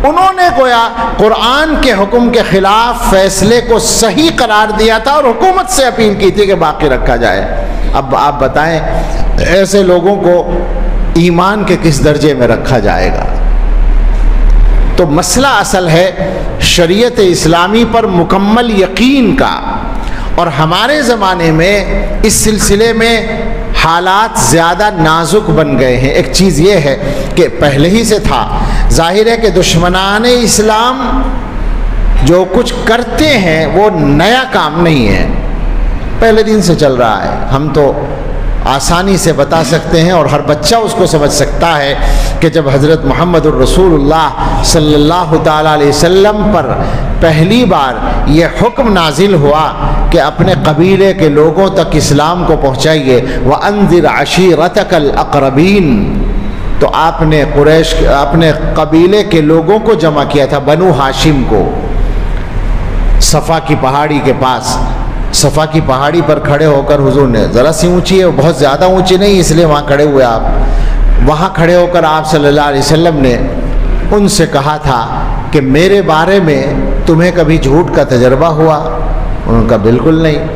انہوں نے گویا قرآن کے حکم کے خلاف فیصلے کو صحیح قرار دیا تھا اور حکومت سے اپیل کی تھی کہ باقی رکھا جائے۔ اب آپ بتائیں ایسے لوگوں کو ایمان کے کس درجے میں رکھا جائے گا؟ تو مسئلہ اصل ہے شریعت اسلامی پر مکمل یقین کا، اور ہمارے زمانے میں اس سلسلے میں حالات زیادہ نازک بن گئے ہیں۔ ایک چیز یہ ہے کہ پہلے ہی سے تھا، ظاہر ہے کہ دشمنان اسلام جو کچھ کرتے ہیں وہ نیا کام نہیں ہے، پہلے دن سے چل رہا ہے۔ ہم تو آسانی سے بتا سکتے ہیں اور ہر بچہ اس کو سمجھ سکتا ہے کہ جب حضرت محمد الرسول اللہ صلی اللہ تعالیٰ علیہ وسلم پر پہلی بار یہ حکم نازل ہوا کہ اپنے قبیلے کے لوگوں تک اسلام کو پہنچائیے، وَأَنذِرْ عَشِيرَتَكَ الْأَقْرَبِينَ، تو آپ نے قریش اپنے قبیلے کے لوگوں کو جمع کیا تھا، بنو ہاشم کو، صفا کی پہاڑی کے پاس۔ صفا کی پہاڑی پر کھڑے ہو کر حضور نے، ذرا سی اونچی ہے، بہت زیادہ اونچی نہیں اس لیے وہاں کھڑے ہوئے آپ، وہاں کھڑے ہو کر آپ صلی اللہ علیہ وسلم نے ان سے کہا تھا کہ میرے بارے میں تمہیں کبھی جھوٹ کا تجربہ ہوا؟ ان کا بالکل نہیں۔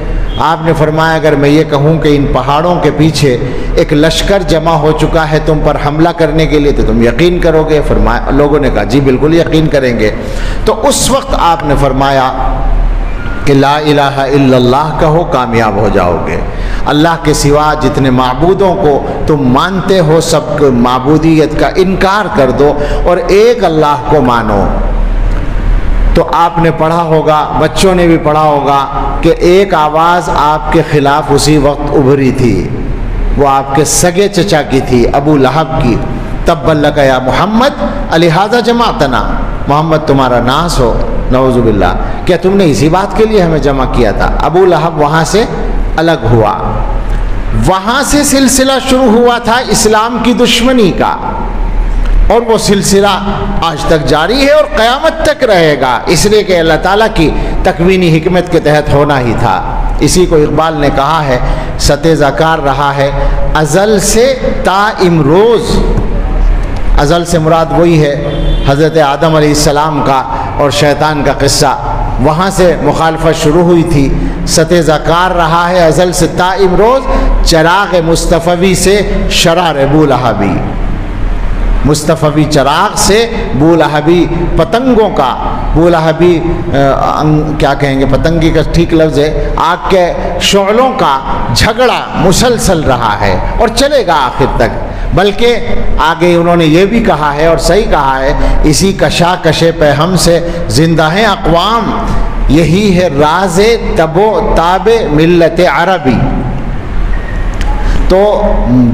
آپ نے فرمایا اگر میں یہ کہوں کہ ان پہاڑوں کے پیچھے ایک لشکر جمع ہو چکا ہے تم پر حملہ کرنے کے لیے تو تم یقین کرو گے؟ فرمایا، لوگوں نے کہا جی بالکل یقین کریں گے۔ تو اس وقت آپ نے فرمایا کہ لا الہ الا اللہ کہو، کامیاب ہو جاؤ گے۔ اللہ کے سوا جتنے معبودوں کو تم مانتے ہو سب کو معبودیت کا انکار کر دو اور ایک اللہ کو مانو۔ تو آپ نے پڑھا ہوگا، بچوں نے بھی پڑھا ہوگا کہ ایک آواز آپ کے خلاف اسی وقت ابھری تھی، وہ آپ کے سگے چچا کی تھی، ابو لہب کی۔ تبا لک یا محمد الہذا جمعتنا، محمد تمہارا ناس ہو، نعوذ باللہ، کیا تم نے اسی بات کے لیے ہمیں جمع کیا تھا؟ ابو لہب وہاں سے الگ ہوا، وہاں سے سلسلہ شروع ہوا تھا اسلام کی دشمنی کا، اور وہ سلسلہ آج تک جاری ہے اور قیامت تک رہے گا، اس لیے کہ اللہ تعالیٰ کی تکوینی حکمت کے تحت ہونا ہی تھا۔ اسی کو اقبال نے کہا ہے، ستیزہ کار رہا ہے ازل سے تا امروز۔ ازل سے مراد وہی ہے حضرت آدم علیہ السلام کا اور شیطان کا قصہ، وہاں سے مخالفت شروع ہوئی تھی۔ ستیزہ کار رہا ہے ازل سے تا امروز، چراغ مصطفی سے شرار بولہبی، مصطفی چراغ سے بولہبی پتنگوں کا، بولہبی کیا کہیں گے، پتنگی کا ٹھیک لفظ ہے، آگ کے شعلوں کا جھگڑا مسلسل رہا ہے اور چلے گا آخر تک۔ بلکہ آگے انہوں نے یہ بھی کہا ہے اور صحیح کہا ہے، اسی کشاکش پہ ہم سے زندہ ہیں اقوام، یہی ہے راز تب و تاب ملت عربی۔ تو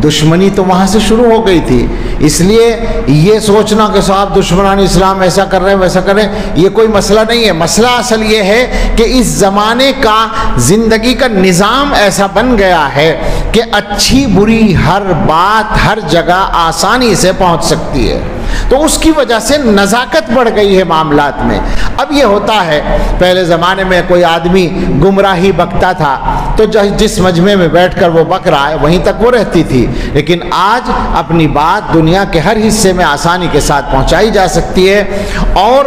دشمنی تو وہاں سے شروع ہو گئی تھی، اس لیے یہ سوچنا کہ صاحب دشمنان اسلام ایسا کر رہے ہیں ویسا کر رہے ہیں، یہ کوئی مسئلہ نہیں ہے۔ مسئلہ اصل یہ ہے کہ اس زمانے کا زندگی کا نظام ایسا بن گیا ہے کہ اچھی بری ہر بات ہر جگہ آسانی سے پہنچ سکتی ہے، تو اس کی وجہ سے نزاکت بڑھ گئی ہے معاملات میں۔ اب یہ ہوتا ہے، پہلے زمانے میں کوئی آدمی گمراہی بکتا تھا تو جس مجمع میں بیٹھ کر وہ بک رہا ہے وہیں تک وہ رہتی تھی، لیکن آج اپنی بات دنیا کے ہر حصے میں آسانی کے ساتھ پہنچائی جا سکتی ہے، اور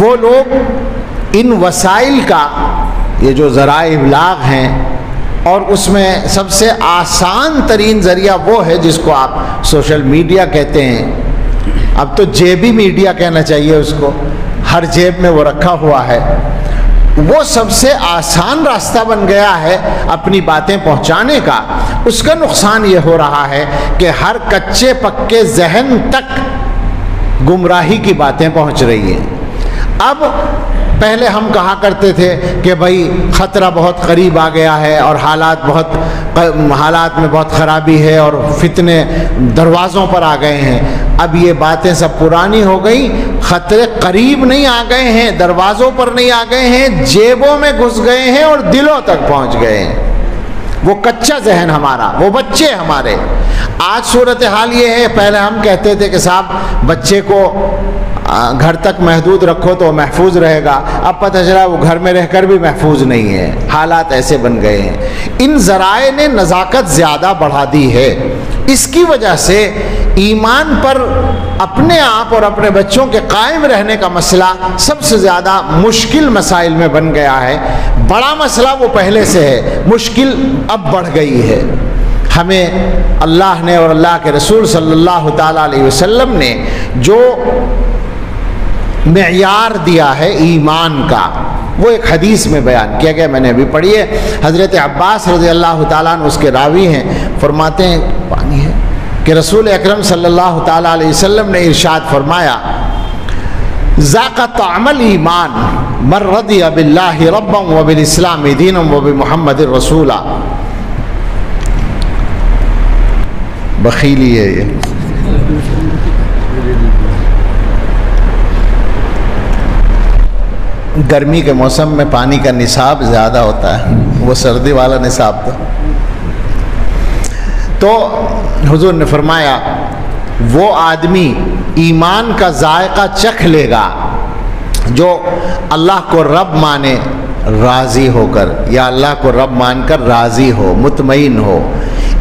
وہ لوگ ان وسائل کا، یہ جو ذرائع ابلاغ ہیں، اور اس میں سب سے آسان ترین ذریعہ وہ ہے جس کو آپ سوشل میڈیا کہتے ہیں، اب تو جیبی میڈیا کہنا چاہیے اس کو، ہر جیب میں وہ رکھا ہوا ہے، وہ سب سے آسان راستہ بن گیا ہے اپنی باتیں پہنچانے کا۔ اس کا نقصان یہ ہو رہا ہے کہ ہر کچے پکے ذہن تک گمراہی کی باتیں پہنچ رہی ہیں۔ اب پہلے ہم کہا کرتے تھے کہ بھائی خطرہ بہت قریب آ گیا ہے اور حالات میں بہت خرابی ہے اور فتنے دروازوں پر آ گئے ہیں، اب یہ باتیں سب پرانی ہو گئی، خطرے قریب نہیں آ گئے ہیں، دروازوں پر نہیں آ گئے ہیں، جیبوں میں گھس گئے ہیں اور دلوں تک پہنچ گئے ہیں۔ وہ کچا ذہن ہمارا، وہ بچے ہمارے، آج صورتحال یہ ہے، پہلے ہم کہتے تھے کہ صاحب بچے کو گھر تک محدود رکھو تو محفوظ رہے گا، اب پتہ چلا وہ گھر میں رہ کر بھی محفوظ نہیں ہے، حالات ایسے بن گئے ہیں۔ ان ذرائع نے نزاکت زیادہ بڑھا دی ہے، اس کی وجہ سے ایمان پر اپنے آپ اور اپنے بچوں کے قائم رہنے کا مسئلہ سب سے زیادہ مشکل مسائل میں بن گیا ہے۔ بڑا مسئلہ وہ پہلے سے ہے، مشکل اب بڑھ گئی ہے۔ ہمیں اللہ نے اور اللہ کے رسول صلی اللہ تعالیٰ علیہ وسلم نے جو معیار دیا ہے ایمان کا، وہ ایک حدیث میں بیان کیا گیا، میں نے ابھی پڑھی ہے۔ حضرت عباس رضی اللہ تعالیٰ عنہ اس کے راوی ہیں، فرماتے ہیں پانی ہے کہ رسول اکرم صلی اللہ تعالیٰ علیہ وسلم نے ارشاد فرمایا ذاق طعم الایمان من رضی باللہ ربا وبالاسلام دینا وبمحمد رسولا۔ بخیلی ہے یہ، گرمی کے موسم میں پانی کا نصاب زیادہ ہوتا ہے، وہ سردی والا نصاب تھا۔ تو حضور نے فرمایا وہ آدمی ایمان کا ذائقہ چکھ لے گا جو اللہ کو رب مانے راضی ہو کر، یا اللہ کو رب مان کر راضی ہو، مطمئن ہو،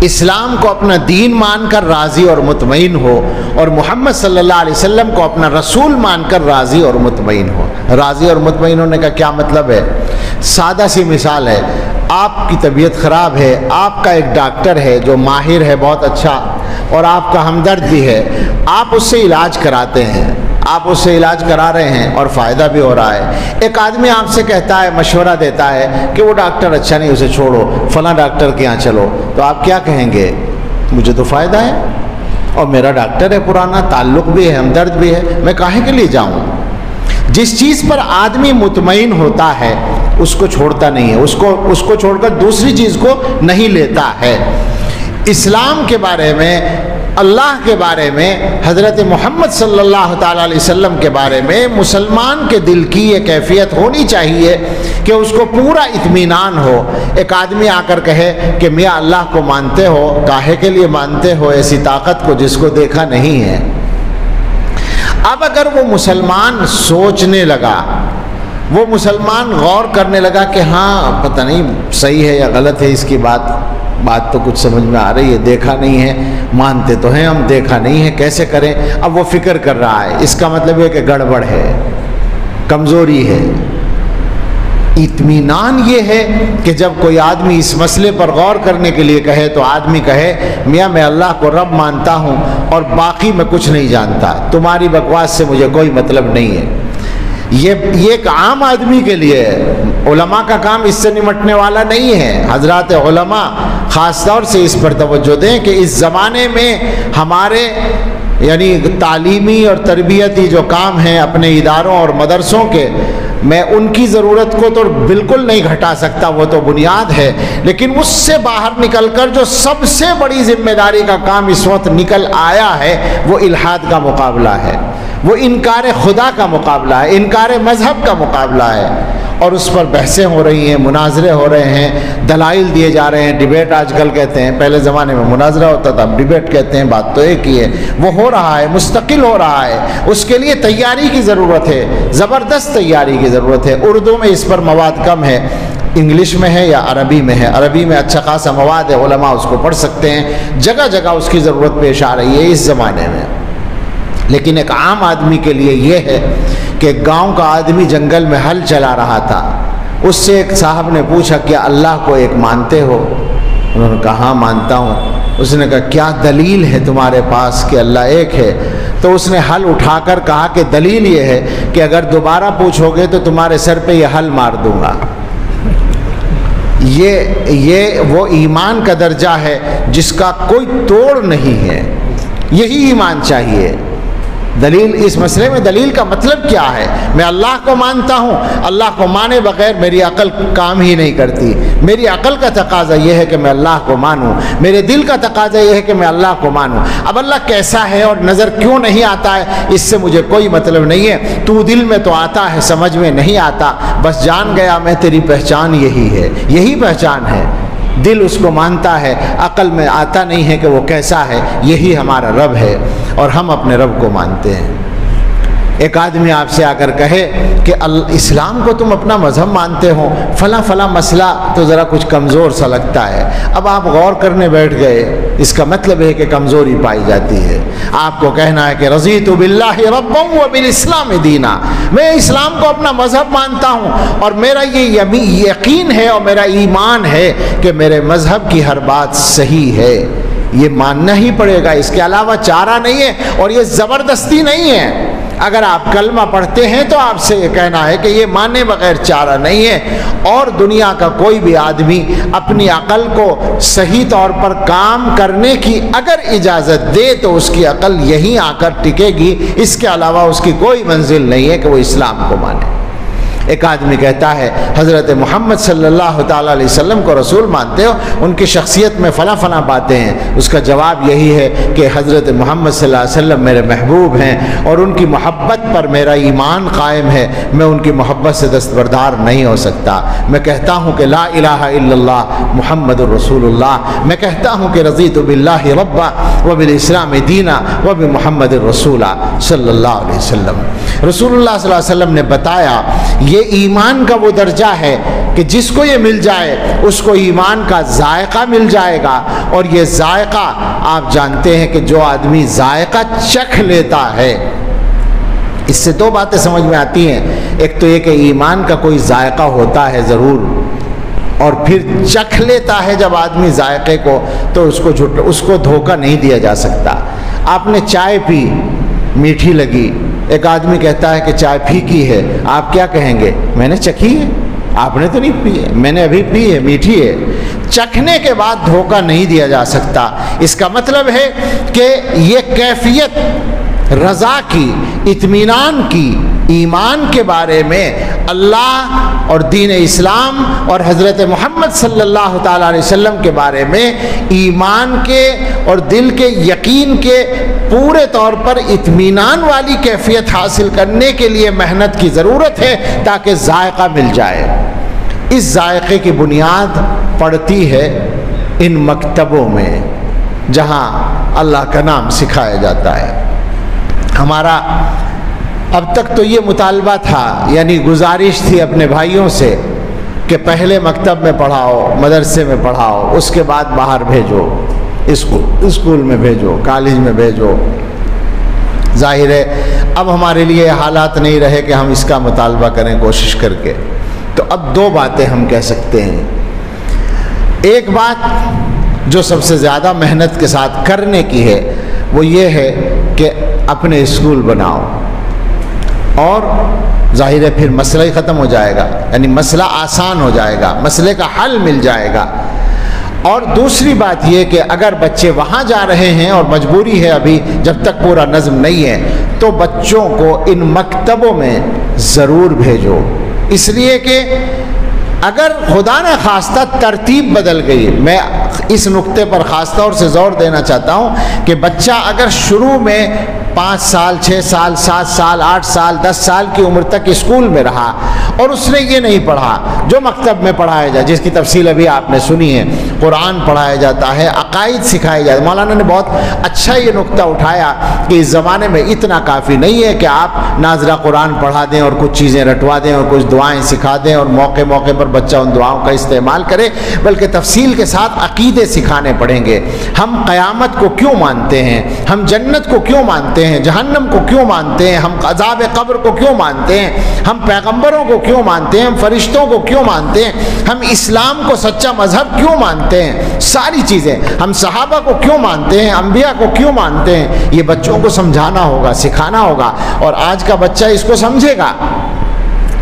اسلام کو اپنا دین مان کر راضی اور مطمئن ہو، اور محمد صلی اللہ علیہ وسلم کو اپنا رسول مان کر راضی اور مطمئن ہو۔ راضی اور مطمئن ہونے کا کیا مطلب ہے؟ سادہ سی مثال ہے، آپ کی طبیعت خراب ہے، آپ کا ایک ڈاکٹر ہے جو ماہر ہے بہت اچھا، اور آپ کا ہمدرد بھی ہے، آپ اس سے علاج کراتے ہیں، آپ اس سے علاج کرا رہے ہیں اور فائدہ بھی ہو رہا ہے۔ ایک آدمی آپ سے کہتا ہے، مشورہ دیتا ہے کہ وہ ڈاکٹر اچھا نہیں، اسے چھوڑو، فلاں ڈاکٹر کے یہاں چلو، تو آپ کیا کہیں گے؟ مجھے تو فائدہ ہے اور میرا ڈاکٹر ہے پرانا، تعلق بھی ہے، ہمدرد بھی ہے، میں کاہے کے لیے جاؤں؟ جس چیز پر آدمی مطمئن ہوتا ہے اس کو چھوڑتا نہیں ہے، اس کو چھوڑ کر دوسری چیز کو نہیں لیتا ہے۔ اسلام کے بارے میں، اللہ کے بارے میں، حضرت محمد صلی اللہ تعالیٰ علیہ وسلم کے بارے میں مسلمان کے دل کی یہ کیفیت ہونی چاہیے کہ اس کو پورا اطمینان ہو۔ ایک آدمی آ کر کہے کہ میاں اللہ کو مانتے ہو، کاہے کے لیے مانتے ہو؟ ایسی طاقت کو جس کو دیکھا نہیں ہے۔ اب اگر وہ مسلمان سوچنے لگا، وہ مسلمان غور کرنے لگا کہ ہاں پتہ نہیں صحیح ہے یا غلط ہے اس کی بات تو کچھ سمجھ میں آ رہی ہے، دیکھا نہیں ہے، مانتے تو ہیں ہم، دیکھا نہیں ہے، کیسے کریں؟ اب وہ فکر کر رہا ہے، اس کا مطلب ہے کہ گڑبڑ ہے، کمزوری ہے۔ اطمینان یہ ہے کہ جب کوئی آدمی اس مسئلے پر غور کرنے کے لیے کہے تو آدمی کہے میاں میں اللہ کو رب مانتا ہوں اور باقی میں کچھ نہیں جانتا، تمہاری بکواس سے مجھے کوئی مطلب نہیں ہے۔ یہ ایک عام آدمی کے لیے ہے، علماء کا کام اس سے نمٹنے والا نہیں ہے۔ حضرات علماء خاص طور سے اس پر توجہ دیں کہ اس زمانے میں ہمارے یعنی تعلیمی اور تربیتی جو کام ہیں اپنے اداروں اور مدرسوں کے، میں ان کی ضرورت کو تو بالکل نہیں گھٹا سکتا، وہ تو بنیاد ہے، لیکن اس سے باہر نکل کر جو سب سے بڑی ذمہ داری کا کام اس وقت نکل آیا ہے وہ الحاد کا مقابلہ ہے، وہ انکار خدا کا مقابلہ ہے، انکار مذہب کا مقابلہ ہے، اور اس پر بحثیں ہو رہی ہیں، مناظرے ہو رہے ہیں، دلائل دیے جا رہے ہیں، ڈیبیٹ آج کل کہتے ہیں، پہلے زمانے میں مناظرہ ہوتا تھا، اب ڈیبیٹ کہتے ہیں، بات تو ایک ہی ہے۔ وہ ہو رہا ہے، مستقل ہو رہا ہے، اس کے لیے تیاری کی ضرورت ہے، زبردست تیاری کی ضرورت ہے۔ اردو میں اس پر مواد کم ہے، انگلش میں ہے یا عربی میں ہے، عربی میں اچھا خاصا مواد ہے، علماء اس کو پڑھ سکتے ہیں، جگہ جگہ اس کی ضرورت پیش آ رہی ہے اس زمانے میں۔ لیکن ایک عام آدمی کے لیے یہ ہے کہ گاؤں کا آدمی جنگل میں ہل چلا رہا تھا، اس سے ایک صاحب نے پوچھا کیا اللہ کو ایک مانتے ہو؟ انہوں نے کہا ہاں مانتا ہوں۔ اس نے کہا کیا دلیل ہے تمہارے پاس کہ اللہ ایک ہے؟ تو اس نے ہل اٹھا کر کہا کہ دلیل یہ ہے کہ اگر دوبارہ پوچھو گے تو تمہارے سر پہ یہ ہل مار دوں گا۔ یہ وہ ایمان کا درجہ ہے جس کا کوئی توڑ نہیں ہے، یہی ایمان چاہیے۔ دلیل اس مسئلے میں دلیل کا مطلب کیا ہے؟ میں اللہ کو مانتا ہوں، اللہ کو مانے بغیر میری عقل کام ہی نہیں کرتی، میری عقل کا تقاضا یہ ہے کہ میں اللہ کو مانوں، میرے دل کا تقاضا یہ ہے کہ میں اللہ کو مانوں۔ اب اللہ کیسا ہے اور نظر کیوں نہیں آتا ہے اس سے مجھے کوئی مطلب نہیں ہے، تو دل میں تو آتا ہے، سمجھ میں نہیں آتا، بس جان گیا میں تیری پہچان یہی ہے، یہی پہچان ہے۔ دل اس کو مانتا ہے، عقل میں آتا نہیں ہے کہ وہ کیسا ہے، یہی ہمارا رب ہے اور ہم اپنے رب کو مانتے ہیں۔ ایک آدمی آپ سے آ کر کہے کہ اسلام کو تم اپنا مذہب مانتے ہو، فلاں فلاں مسئلہ تو ذرا کچھ کمزور سا لگتا ہے، اب آپ غور کرنے بیٹھ گئے، اس کا مطلب ہے کہ کمزوری پائی جاتی ہے۔ آپ کو کہنا ہے کہ رضیت باللہ ربا وبالاسلام دینا، میں اسلام کو اپنا مذہب مانتا ہوں اور میرا یہ یقین ہے اور میرا ایمان ہے کہ میرے مذہب کی ہر بات صحیح ہے، یہ ماننا ہی پڑے گا، اس کے علاوہ چارہ نہیں ہے، اور یہ زبردستی نہیں ہے۔ اگر آپ کلمہ پڑھتے ہیں تو آپ سے یہ کہنا ہے کہ یہ مانے بغیر چارہ نہیں ہے، اور دنیا کا کوئی بھی آدمی اپنی عقل کو صحیح طور پر کام کرنے کی اگر اجازت دے تو اس کی عقل یہیں آ کر ٹکے گی، اس کے علاوہ اس کی کوئی منزل نہیں ہے کہ وہ اسلام کو مانے۔ ایک آدمی کہتا ہے حضرت محمد صلی اللہ تعالیٰ علیہ وسلم کو رسول مانتے ہو، ان کی شخصیت میں فلاں فلاں باتیں ہیں، اس کا جواب یہی ہے کہ حضرت محمد صلی اللہ علیہ وسلم میرے محبوب ہیں اور ان کی محبت پر میرا ایمان قائم ہے، میں ان کی محبت سے دستبردار نہیں ہو سکتا۔ میں کہتا ہوں کہ لا الہ الا اللہ محمد الرسول اللہ، میں کہتا ہوں کہ رضیت باللہ ربا وبالاسلام دینا وبمحمد الرسول صلی اللہ علیہ وسلم۔ رسول اللہ صلی اللہ علیہ وسلم نے بتایا یہ ایمان کا وہ درجہ ہے کہ جس کو یہ مل جائے اس کو ایمان کا ذائقہ مل جائے گا، اور یہ ذائقہ آپ جانتے ہیں کہ جو آدمی ذائقہ چکھ لیتا ہے، اس سے دو باتیں سمجھ میں آتی ہیں، ایک تو یہ کہ ایمان کا کوئی ذائقہ ہوتا ہے ضرور، اور پھر چکھ لیتا ہے جب آدمی ذائقے کو تو اس کو دھوکہ نہیں دیا جا سکتا۔ آپ نے چائے پی، میٹھی لگی، ایک آدمی کہتا ہے کہ چائے پھیکی ہے، آپ کیا کہیں گے؟ میں نے چکھی ہے، آپ نے تو نہیں پی ہے، میں نے ابھی پی ہے، میٹھی ہے۔ چکھنے کے بعد دھوکہ نہیں دیا جا سکتا۔ اس کا مطلب ہے کہ یہ کیفیت رضا کی، اطمینان کی، ایمان کے بارے میں اللہ اور دین اسلام اور حضرت محمد صلی اللہ تعالیٰ علیہ وسلم کے بارے میں ایمان کے اور دل کے یقین کے پورے طور پر اطمینان والی کیفیت حاصل کرنے کے لیے محنت کی ضرورت ہے تاکہ ذائقہ مل جائے۔ اس ذائقے کی بنیاد پڑتی ہے ان مکتبوں میں جہاں اللہ کا نام سکھایا جاتا ہے۔ ہمارا اب تک تو یہ مطالبہ تھا، یعنی گزارش تھی اپنے بھائیوں سے کہ پہلے مکتب میں پڑھاؤ، مدرسے میں پڑھاؤ، اس کے بعد باہر بھیجو، اسکول میں بھیجو، کالج میں بھیجو۔ ظاہر ہے اب ہمارے لیے حالات نہیں رہے کہ ہم اس کا مطالبہ کریں کوشش کر کے، تو اب دو باتیں ہم کہہ سکتے ہیں۔ ایک بات جو سب سے زیادہ محنت کے ساتھ کرنے کی ہے وہ یہ ہے کہ اپنے اسکول بناؤ، اور ظاہر ہے پھر مسئلہ ہی ختم ہو جائے گا، یعنی مسئلہ آسان ہو جائے گا، مسئلے کا حل مل جائے گا۔ اور دوسری بات یہ کہ اگر بچے وہاں جا رہے ہیں اور مجبوری ہے ابھی جب تک پورا نظم نہیں ہے تو بچوں کو ان مکتبوں میں ضرور بھیجو، اس لیے کہ اگر خدا نہ خواستہ ترتیب بدل گئی، میں اس نقطے پر خاص طور سے زور دینا چاہتا ہوں کہ بچہ اگر شروع میں 5 سال 6 سال 7 سال 8 سال 10 سال کی عمر تک اسکول میں رہا اور اس نے یہ نہیں پڑھا جو مکتب میں پڑھایا جائے، جس کی تفصیل ابھی آپ نے سنی ہے، قرآن پڑھایا جاتا ہے، عقائد سکھائے جاتے ہیں۔ مولانا نے بہت اچھا یہ نقطہ اٹھایا کہ اس زمانے میں اتنا کافی نہیں ہے کہ آپ ناظرہ قرآن پڑھا دیں اور کچھ چیزیں رٹوا دیں اور کچھ دعائیں سکھا دیں اور موقع موقع پر بچہ ان دعاؤں کا استعمال کرے، بلکہ تفصیل کے ساتھ عقیدے سکھانے پڑیں گے۔ ہم قیامت کو کیوں مانتے ہیں، ہم جنت کو کیوں مانتے ہیں، جہنم کو کیوں مانتے ہیں، ہم عذاب قبر کو کیوں مانتے ہیں، ہم پیغمبروں کو کیوں مانتے ہیں، ہم فرشتوں کو کیوں مانتے ہیں، ہم اسلام کو سچا مذہب کیوں مانتے ہیں، ساری چیزیں، ہم صحابہ کو کیوں مانتے ہیں، انبیاء کو کیوں مانتے ہیں، یہ بچوں کو سمجھانا ہوگا، سکھانا ہوگا، اور آج کا بچہ اس کو سمجھے گا،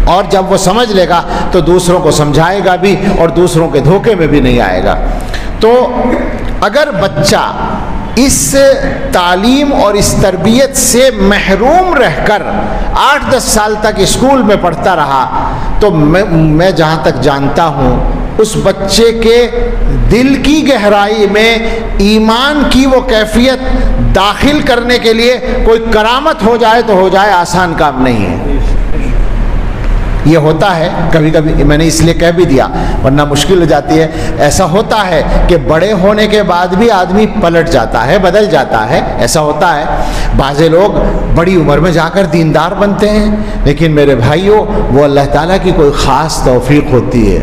اور جب وہ سمجھ لے گا تو دوسروں کو سمجھائے گا بھی اور دوسروں کے دھوکے میں بھی نہیں آئے گا۔ تو اگر بچہ اس تعلیم اور اس تربیت سے محروم رہ کر 8-10 سال تک اسکول میں پڑھتا رہا تو میں جہاں تک جانتا ہوں اس بچے کے دل کی گہرائی میں ایمان کی وہ کیفیت داخل کرنے کے لیے کوئی کرامت ہو جائے تو ہو جائے، آسان کام نہیں ہے۔ یہ ہوتا ہے کبھی کبھی، میں نے اس لیے کہہ بھی دیا ورنہ مشکل ہو جاتی ہے، ایسا ہوتا ہے کہ بڑے ہونے کے بعد بھی آدمی پلٹ جاتا ہے، بدل جاتا ہے، ایسا ہوتا ہے۔ بعض لوگ بڑی عمر میں جا کر دیندار بنتے ہیں، لیکن میرے بھائیوں وہ اللہ تعالیٰ کی کوئی خاص توفیق ہوتی ہے،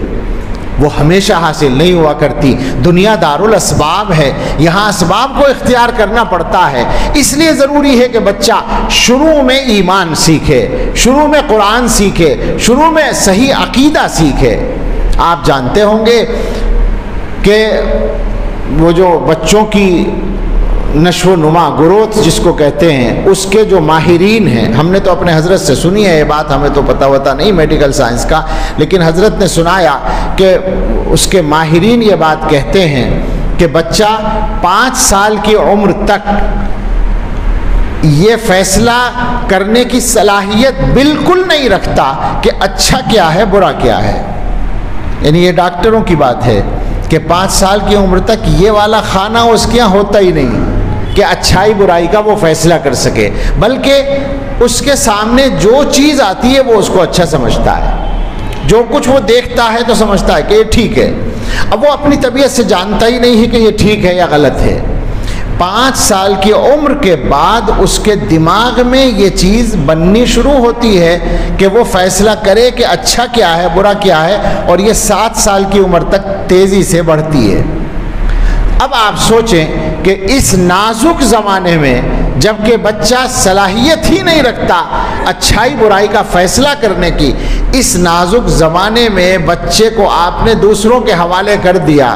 وہ ہمیشہ حاصل نہیں ہوا کرتی۔ دنیا دار الاسباب ہے، یہاں اسباب کو اختیار کرنا پڑتا ہے، اس لیے ضروری ہے کہ بچہ شروع میں ایمان سیکھے، شروع میں قرآن سیکھے، شروع میں صحیح عقیدہ سیکھے۔ آپ جانتے ہوں گے کہ وہ جو بچوں کی نشو و نما، گروتھ جس کو کہتے ہیں، اس کے جو ماہرین ہیں، ہم نے تو اپنے حضرت سے سنی ہے یہ بات، ہمیں تو پتہ ہوتا نہیں میڈیکل سائنس کا، لیکن حضرت نے سنایا کہ اس کے ماہرین یہ بات کہتے ہیں کہ بچہ 5 سال کی عمر تک یہ فیصلہ کرنے کی صلاحیت بالکل نہیں رکھتا کہ اچھا کیا ہے برا کیا ہے. یعنی یہ ڈاکٹروں کی بات ہے کہ 5 سال کی عمر تک یہ والا خانہ اس کے یہاں ہوتا ہی نہیں کہ اچھائی برائی کا وہ فیصلہ کر سکے، بلکہ اس کے سامنے جو چیز آتی ہے وہ اس کو اچھا سمجھتا ہے، جو کچھ وہ دیکھتا ہے تو سمجھتا ہے کہ یہ ٹھیک ہے. اب وہ اپنی طبیعت سے جانتا ہی نہیں ہے کہ یہ ٹھیک ہے یا غلط ہے. 5 سال کی عمر کے بعد اس کے دماغ میں یہ چیز بننی شروع ہوتی ہے کہ وہ فیصلہ کرے کہ اچھا کیا ہے برا کیا ہے، اور یہ 7 سال کی عمر تک تیزی سے بڑھتی ہے. اب آپ سوچیں کہ اس نازک زمانے میں جب کہ بچہ صلاحیت ہی نہیں رکھتا اچھائی برائی کا فیصلہ کرنے کی، اس نازک زمانے میں بچے کو آپ نے دوسروں کے حوالے کر دیا،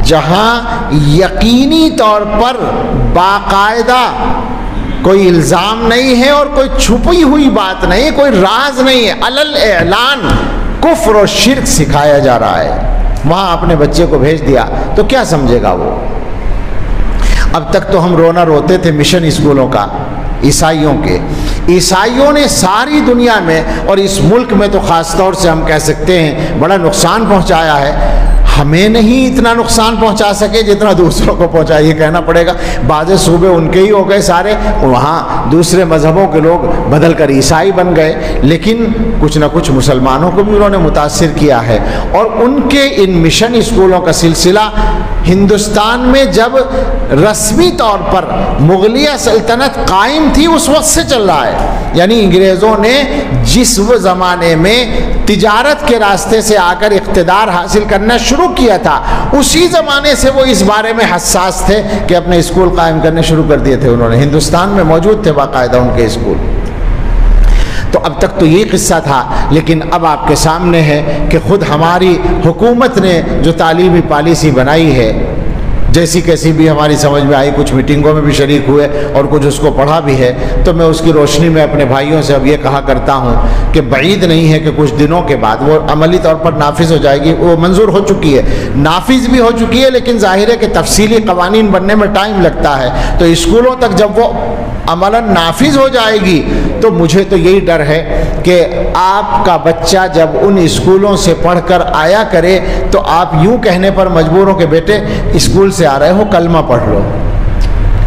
جہاں یقینی طور پر باقاعدہ کوئی الزام نہیں ہے اور کوئی چھپی ہوئی بات نہیں، کوئی راز نہیں ہے، علل اعلان کفر و شرک سکھایا جا رہا ہے، وہاں اپنے بچے کو بھیج دیا تو کیا سمجھے گا وہ؟ اب تک تو ہم رونا روتے تھے مشن اسکولوں کا، عیسائیوں کے. عیسائیوں نے ساری دنیا میں اور اس ملک میں تو خاص طور سے ہم کہہ سکتے ہیں بڑا نقصان پہنچایا ہے. ہمیں نہیں اتنا نقصان پہنچا سکے جتنا دوسروں کو پہنچا، یہ کہنا پڑے گا. بعض صوبے ان کے ہی ہو گئے سارے، وہاں دوسرے مذہبوں کے لوگ بدل کر عیسائی بن گئے، لیکن کچھ نہ کچھ مسلمانوں کو بھی انہوں نے متاثر کیا ہے. اور ان کے ان مشن اسکولوں کا سلسلہ ہندوستان میں جب رسمی طور پر مغلیہ سلطنت قائم تھی اس وقت سے چل رہا ہے. یعنی انگریزوں نے جس وہ زمانے میں تجارت کے راستے سے آ کر اقتدار حاصل کرنا شروع کیا تھا، اسی زمانے سے وہ اس بارے میں حساس تھے کہ اپنے اسکول قائم کرنے شروع کر دیے تھے. انہوں نے ہندوستان میں موجود تھے باقاعدہ ان کے اسکول. تو اب تک تو یہی قصہ تھا، لیکن اب آپ کے سامنے ہے کہ خود ہماری حکومت نے جو تعلیمی پالیسی بنائی ہے، جیسی کیسی بھی ہماری سمجھ میں آئی، کچھ میٹنگوں میں بھی شریک ہوئے اور کچھ اس کو پڑھا بھی ہے، تو میں اس کی روشنی میں اپنے بھائیوں سے اب یہ کہا کرتا ہوں کہ بعید نہیں ہے کہ کچھ دنوں کے بعد وہ عملی طور پر نافذ ہو جائے گی. وہ منظور ہو چکی ہے، نافذ بھی ہو چکی ہے، لیکن ظاہر ہے کہ تفصیلی قوانین بننے میں ٹائم لگتا ہے. تو اسکولوں تک جب وہ عملاً نافذ ہو جائے گی تو مجھے تو یہی ڈر ہے کہ آپ کا بچہ جب ان اسکولوں سے پڑھ کر آیا کرے تو آپ یوں کہنے پر مجبور ہو کہ بیٹے اسکول سے آ رہے ہو کلمہ پڑھ لو.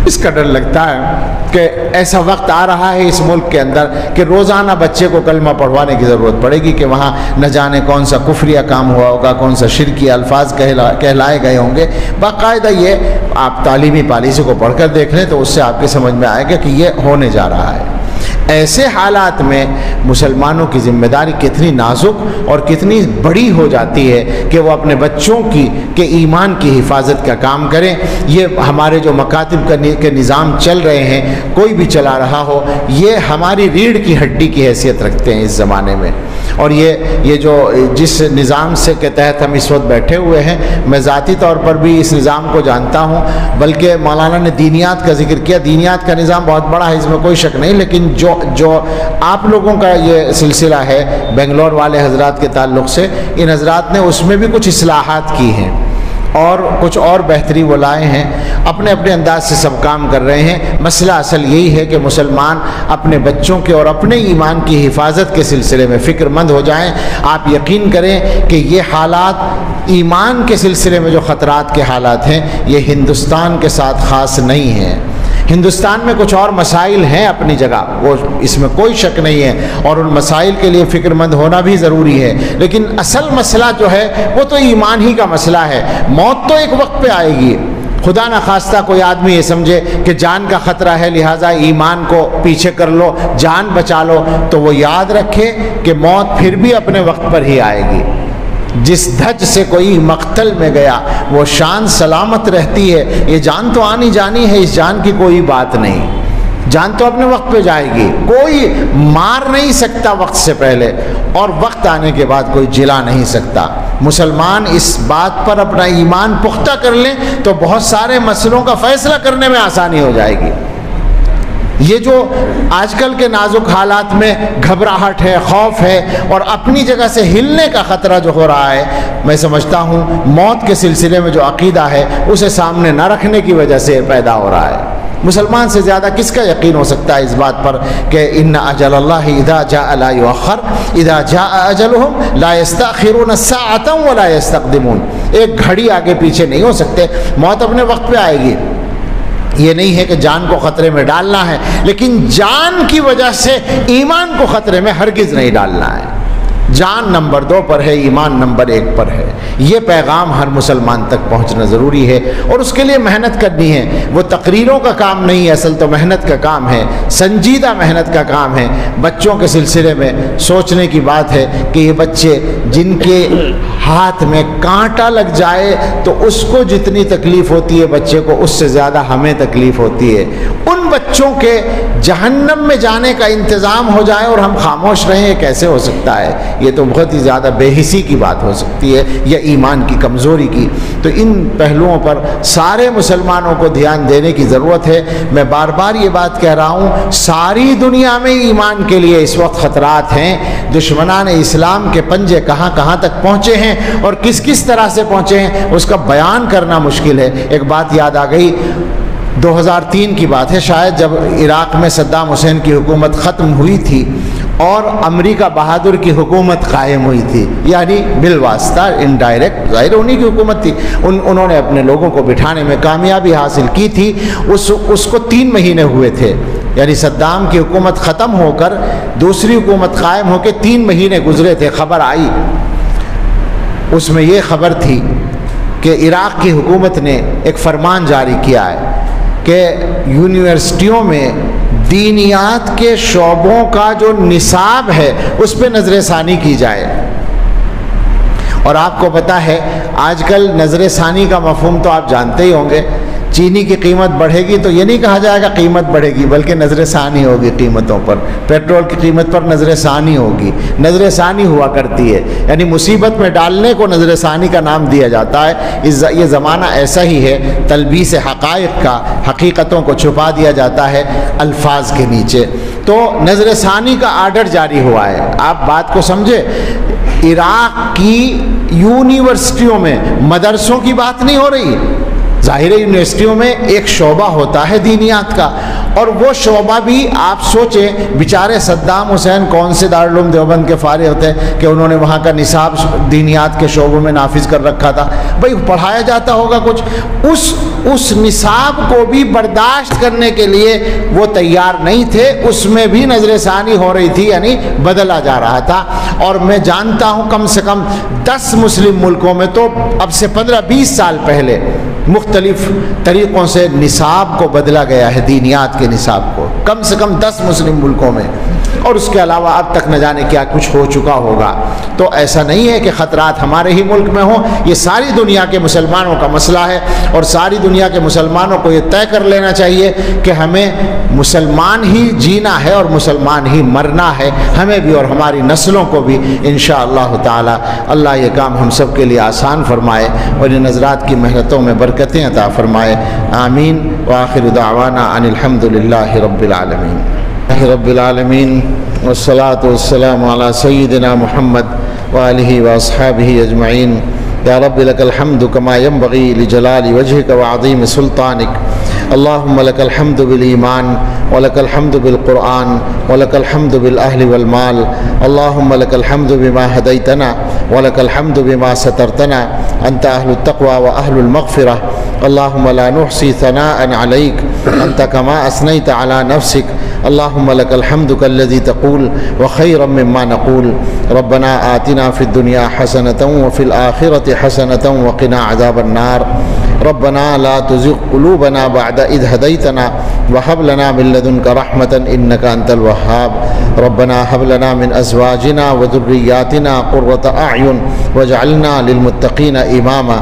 اس کا ڈر لگتا ہے کہ ایسا وقت آ رہا ہے اس ملک کے اندر کہ روزانہ بچے کو کلمہ پڑھوانے کی ضرورت پڑے گی، کہ وہاں نہ جانے کون سا کفریہ کام ہوا ہوگا، کون سا شرکی الفاظ کہلائے گئے ہوں گے. باقاعدہ یہ آپ تعلیمی پالیسی کو پڑھ کر دیکھ لیں تو اس سے آپ کی سمجھ میں آئے گا کہ یہ ہونے جا رہا ہے. ایسے حالات میں مسلمانوں کی ذمہ داری کتنی نازک اور کتنی بڑی ہو جاتی ہے کہ وہ اپنے بچوں کے ایمان کی حفاظت کا کام کریں. یہ ہمارے جو مکاتب کے نظام چل رہے ہیں، کوئی بھی چلا رہا ہو، یہ ہماری ریڑھ کی ہڈی کی حیثیت رکھتے ہیں اس زمانے میں. اور یہ جو جس نظام سے کے تحت ہم اس وقت بیٹھے ہوئے ہیں، میں ذاتی طور پر بھی اس نظام کو جانتا ہوں، بلکہ مولانا نے دینیات کا ذکر کیا. دینیات کا نظام بہت بڑا ہے، اس میں کوئی شک نہیں، لیکن جو آپ لوگوں کا یہ سلسلہ ہے بنگلور والے حضرات کے تعلق سے، ان حضرات نے اس میں بھی کچھ اصلاحات کی ہیں اور کچھ اور بہتری وہ لائے ہیں. اپنے اپنے انداز سے سب کام کر رہے ہیں. مسئلہ اصل یہی ہے کہ مسلمان اپنے بچوں کے اور اپنے ایمان کی حفاظت کے سلسلے میں فکر مند ہو جائیں. آپ یقین کریں کہ یہ حالات ایمان کے سلسلے میں جو خطرات کے حالات ہیں یہ ہندوستان کے ساتھ خاص نہیں ہیں. ہندوستان میں کچھ اور مسائل ہیں اپنی جگہ، وہ اس میں کوئی شک نہیں ہے، اور ان مسائل کے لیے فکر مند ہونا بھی ضروری ہے، لیکن اصل مسئلہ جو ہے وہ تو ایمان ہی کا مسئلہ ہے. موت تو ایک وقت پہ آئے گی. خدا نخواستہ کوئی آدمی یہ سمجھے کہ جان کا خطرہ ہے لہٰذا ایمان کو پیچھے کر لو، جان بچا لو، تو وہ یاد رکھے کہ موت پھر بھی اپنے وقت پر ہی آئے گی. جس دھج سے کوئی مقتل میں گیا وہ شان سلامت رہتی ہے. یہ جان تو آنی جانی ہے، اس جان کی کوئی بات نہیں. جان تو اپنے وقت پہ جائے گی، کوئی مار نہیں سکتا وقت سے پہلے، اور وقت آنے کے بعد کوئی جلا نہیں سکتا۔ مسلمان اس بات پر اپنا ایمان پختہ کر لیں تو بہت سارے مسئلوں کا فیصلہ کرنے میں آسانی ہو جائے گی۔ یہ جو آج کل کے نازک حالات میں گھبراہٹ ہے، خوف ہے، اور اپنی جگہ سے ہلنے کا خطرہ جو ہو رہا ہے، میں سمجھتا ہوں موت کے سلسلے میں جو عقیدہ ہے اسے سامنے نہ رکھنے کی وجہ سے پیدا ہو رہا ہے۔ مسلمان سے زیادہ کس کا یقین ہو سکتا ہے اس بات پر کہ ان اجل اللہ اذا جاء لا یؤخر، اذا جاء اجلهم لا یستأخرون ساعة ولا یستقدمون۔ ایک گھڑی آگے پیچھے نہیں ہو سکتے، موت اپنے وقت پہ آئے گی۔ یہ نہیں ہے کہ جان کو خطرے میں ڈالنا ہے، لیکن جان کی وجہ سے ایمان کو خطرے میں ہرگز نہیں ڈالنا ہے۔ جان نمبر 2 پر ہے، ایمان نمبر 1 پر ہے۔ یہ پیغام ہر مسلمان تک پہنچنا ضروری ہے، اور اس کے لیے محنت کرنی ہے۔ وہ تقریروں کا کام نہیں ہے، اصل تو محنت کا کام ہے، سنجیدہ محنت کا کام ہے۔ بچوں کے سلسلے میں سوچنے کی بات ہے کہ یہ بچے جن کے ہاتھ میں کانٹا لگ جائے تو اس کو جتنی تکلیف ہوتی ہے بچے کو، اس سے زیادہ ہمیں تکلیف ہوتی ہے۔ ان بچوں کے جہنم میں جانے کا انتظام ہو جائے اور ہم خاموش رہیں، یہ کیسے ہو سکتا ہے؟ یہ تو بہت ہی زیادہ بے حسی کی بات ہو سکتی ہے، یا ایمان کی کمزوری کی۔ تو ان پہلوؤں پر سارے مسلمانوں کو دھیان دینے کی ضرورت ہے۔ میں بار بار یہ بات کہہ رہا ہوں، ساری دنیا میں ایمان کے لیے اس وقت خطرات ہیں۔ دشمنان اسلام کے پنجے کہاں کہاں تک پہنچے ہیں اور کس کس طرح سے پہنچے ہیں، اس کا بیان کرنا مشکل ہے۔ ایک بات یاد آ گئی، 2003 کی بات ہے شاید، جب عراق میں صدام حسین کی حکومت ختم ہوئی تھی اور امریکہ بہادر کی حکومت قائم ہوئی تھی، یعنی بالواسطہ انڈائریکٹ، ظاہر انہی کی حکومت تھی، انہوں نے اپنے لوگوں کو بٹھانے میں کامیابی حاصل کی تھی۔ اس کو 3 مہینے ہوئے تھے، یعنی صدام کی حکومت ختم ہو کر دوسری حکومت قائم ہو کے 3 مہینے گزرے تھے۔ خبر آئی، اس میں یہ خبر تھی کہ عراق کی حکومت نے ایک فرمان جاری کیا ہے کہ یونیورسٹیوں میں دینیات کے شعبوں کا جو نصاب ہے اس پہ نظر ثانی کی جائے۔ اور آپ کو پتہ ہے آج کل نظر ثانی کا مفہوم تو آپ جانتے ہی ہوں گے۔ چینی کی قیمت بڑھے گی تو یہ نہیں کہا جائے گا قیمت بڑھے گی، بلکہ نظر ثانی ہوگی قیمتوں پر۔ پیٹرول کی قیمت پر نظر ثانی ہوگی، نظر ثانی ہوا کرتی ہے، یعنی مصیبت میں ڈالنے کو نظر ثانی کا نام دیا جاتا ہے۔ یہ زمانہ ایسا ہی ہے، تلبیس حقائق کا، حقیقتوں کو چھپا دیا جاتا ہے الفاظ کے نیچے۔ تو نظر ثانی کا آرڈر جاری ہوا ہے۔ آپ بات کو سمجھے، عراق کی یونیورسٹیوں میں مدرسوں کی بات نہیں ہو رہی۔ ظاہر یونیورسٹیوں میں ایک شعبہ ہوتا ہے دینیات کا، اور وہ شعبہ بھی آپ سوچیں، بیچارے صدام حسین کون سے دارالعلوم دیوبند کے فارغ تھے کہ انہوں نے وہاں کا نصاب دینیات کے شعبوں میں نافذ کر رکھا تھا۔ بھئی پڑھایا جاتا ہوگا کچھ، اس نصاب کو بھی برداشت کرنے کے لیے وہ تیار نہیں تھے، اس میں بھی نظر ثانی ہو رہی تھی، یعنی بدلا جا رہا تھا۔ اور میں جانتا ہوں کم سے کم 10 مسلم ملکوں میں تو اب سے 15-20 سال پہلے مختلف طریقوں سے نصاب کو بدلا گیا ہے، دینیات کے نصاب کو، کم سے کم 10 مسلم ملکوں میں، اور اس کے علاوہ اب تک نہ جانے کیا کچھ ہو چکا ہوگا۔ تو ایسا نہیں ہے کہ خطرات ہمارے ہی ملک میں ہوں، یہ ساری دنیا کے مسلمانوں کا مسئلہ ہے، اور ساری دنیا کے مسلمانوں کو یہ طے کر لینا چاہیے کہ ہمیں مسلمان ہی جینا ہے اور مسلمان ہی مرنا ہے، ہمیں بھی اور ہماری نسلوں کو بھی انشاءاللہ تعالی۔ اللہ یہ کام ہم سب کے لیے آسان فرمائے اور ان حضرات کی محنتوں میں برکتیں عطا فرمائے، آمین۔ وآخر دعوانا ان الحمد للہ رب العالمین والصلاة والسلام علی سیدنا محمد وآلہ واصحابہ اجمعین۔ یا رب لک الحمد کما ینبغی لجلال وجہک وعظیم سلطانک۔ اللہم لک الحمد بالایمان ولک الحمد بالقرآن ولک الحمد بالاہل والمال۔ اللہم لک الحمد بما ہدیتنا ولک الحمد بما سترتنا، انت اہل التقوی واہل المغفرہ۔ اللہم لا نحصی ثناء علیک انت کما اثنیت علی نفسک۔ اللہم لک الحمد کالذی تقول وخیرا مما نقول۔ ربنا آتنا فی الدنیا حسنة وفی الآخرة حسنة وقنا عذاب النار۔ ربنا لا تزغ قلوبنا بعد إذ هديتنا وهب لنا من لدنك رحمة إنك أنت الوهاب۔ ربنا هب لنا من أزواجنا وذرياتنا قرة أعين واجعلنا للمتقين إماما۔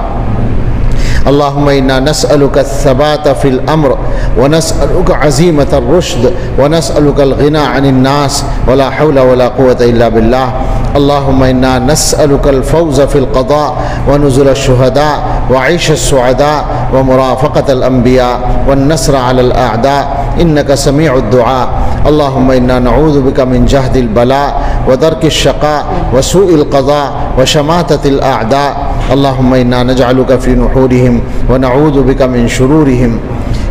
اللهم إنا نسألك الثبات في الأمر ونسألك عزيمة الرشد ونسألك الغنى عن الناس ولا حول ولا قوة إلا بالله. اللهم إنا نسألك الفوز في القضاء ونزل الشهداء وعيش السعداء ومرافقة الأنبياء والنصر على الأعداء إنك سميع الدعاء. اللهم إنا نعوذ بك من جهد البلاء ودرك الشقاء وسوء القضاء وشماتة الأعداء. اللهم إنا نجعلك في نحورهم ونعوذ بك من شرورهم.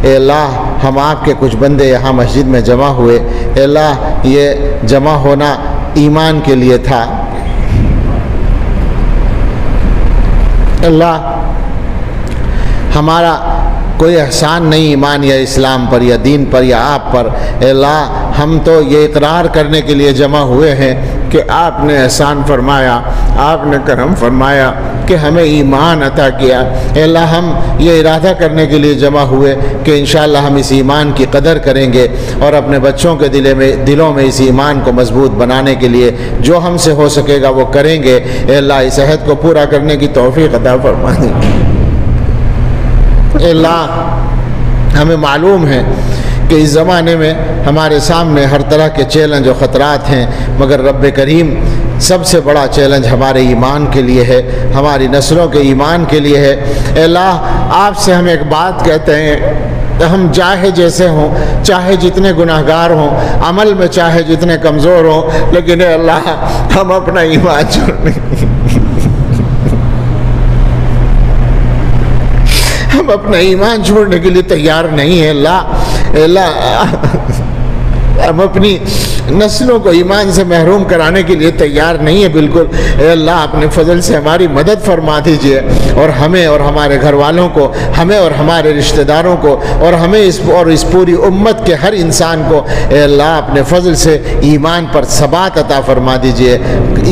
اے اللہ ہم آپ کے کچھ بندے یہاں مسجد میں جمع ہوئے، اے اللہ یہ جمع ہونا ایمان کے لیے تھا. اللہ ہمارا کوئی احسان نہیں ایمان یا اسلام پر یا دین پر یا آپ پر. اے اللہ ہم تو یہ اقرار کرنے کے لیے جمع ہوئے ہیں کہ آپ نے احسان فرمایا، آپ نے کرم فرمایا کہ ہمیں ایمان عطا کیا. اے اللہ ہم یہ ارادہ کرنے کے لیے جمع ہوئے کہ انشاءاللہ ہم اس ایمان کی قدر کریں گے اور اپنے بچوں کے دلوں میں اس ایمان کو مضبوط بنانے کے لیے جو ہم سے ہو سکے گا وہ کریں گے. اے اللہ اس عہد کو پورا کرنے کی توفیق عطا فرما دیں. اے اللہ ہمیں معلوم ہے کہ اس زمانے میں ہمارے سامنے ہر طرح کے چیلنج و خطرات ہیں، مگر رب کریم سب سے بڑا چیلنج ہمارے ایمان کے لیے ہے، ہماری نسلوں کے ایمان کے لیے ہے. اے اللہ آپ سے ہم ایک بات کہتے ہیں، ہم چاہے جیسے ہوں، چاہے جتنے گناہگار ہوں، عمل میں چاہے جتنے کمزور ہوں، لیکن اے اللہ ہم اپنا ایمان چھوڑنے ہم اپنا ایمان چھوڑنے کے لیے تیار نہیں ہیں. اللہ ہم اپنی نسلوں کو ایمان سے محروم کرانے کے لیے تیار نہیں ہے بالکل. اے اللہ اپنے فضل سے ہماری مدد فرما دیجئے اور ہمیں اور ہمارے گھر والوں کو، ہمیں اور ہمارے رشتہ داروں کو اور ہمیں اس پوری امت کے ہر انسان کو اے اللہ اپنے فضل سے ایمان پر ثبات عطا فرما دیجئے،